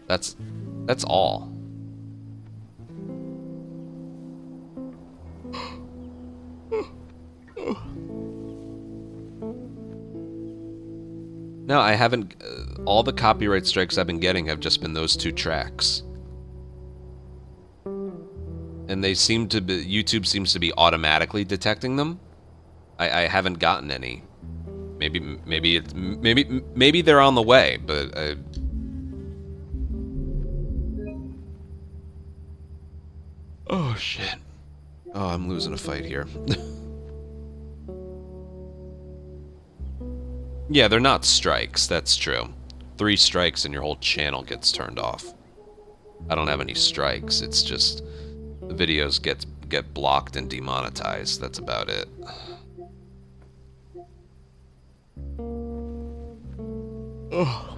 That's all. No, I haven't... all the copyright strikes I've been getting have just been those 2 tracks. And they seem to be... YouTube seems to be automatically detecting them. I haven't gotten any. Maybe they're on the way, but... Oh, shit. Oh, I'm losing a fight here. Yeah, they're not strikes, that's true. 3 strikes and your whole channel gets turned off. I don't have any strikes, it's just the videos get blocked and demonetized, that's about it. Oh.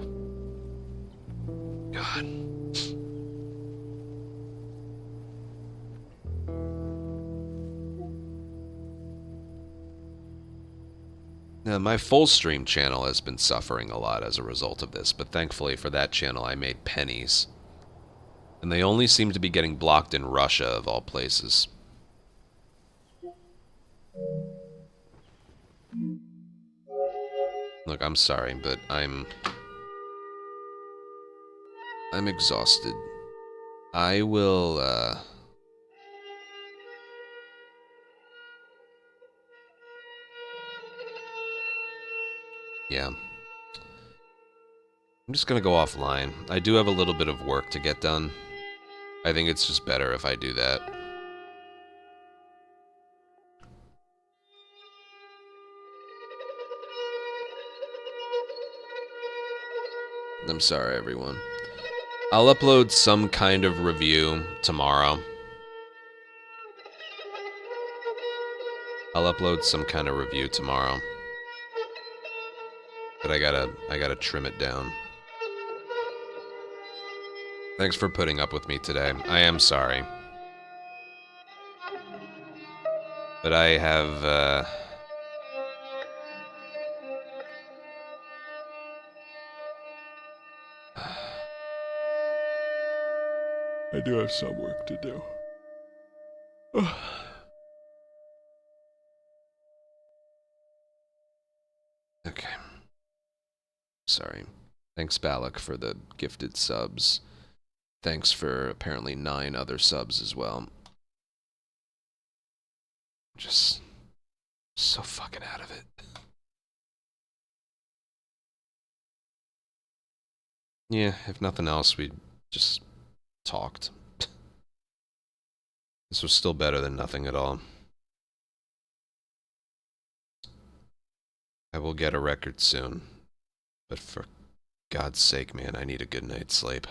God. Now, my full stream channel has been suffering a lot as a result of this, but thankfully for that channel I made pennies. And they only seem to be getting blocked in Russia, of all places. Look, I'm sorry, but I'm exhausted. I will, yeah. I'm just gonna go offline. I do have a little bit of work to get done. I think it's just better if I do that. I'm sorry, everyone. I'll upload some kind of review tomorrow. I'll upload some kind of review tomorrow. But I gotta trim it down. Thanks for putting up with me today. I am sorry. But I have, I do have some work to do. Okay. Sorry. Thanks, Balak, for the gifted subs. Thanks for apparently 9 other subs as well. Just so fucking out of it. Yeah, if nothing else, we just talked. This was still better than nothing at all. I will get a record soon. But for God's sake, man, I need a good night's sleep.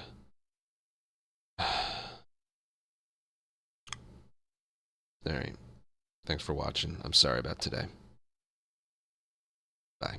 Alright. Thanks for watching. I'm sorry about today. Bye.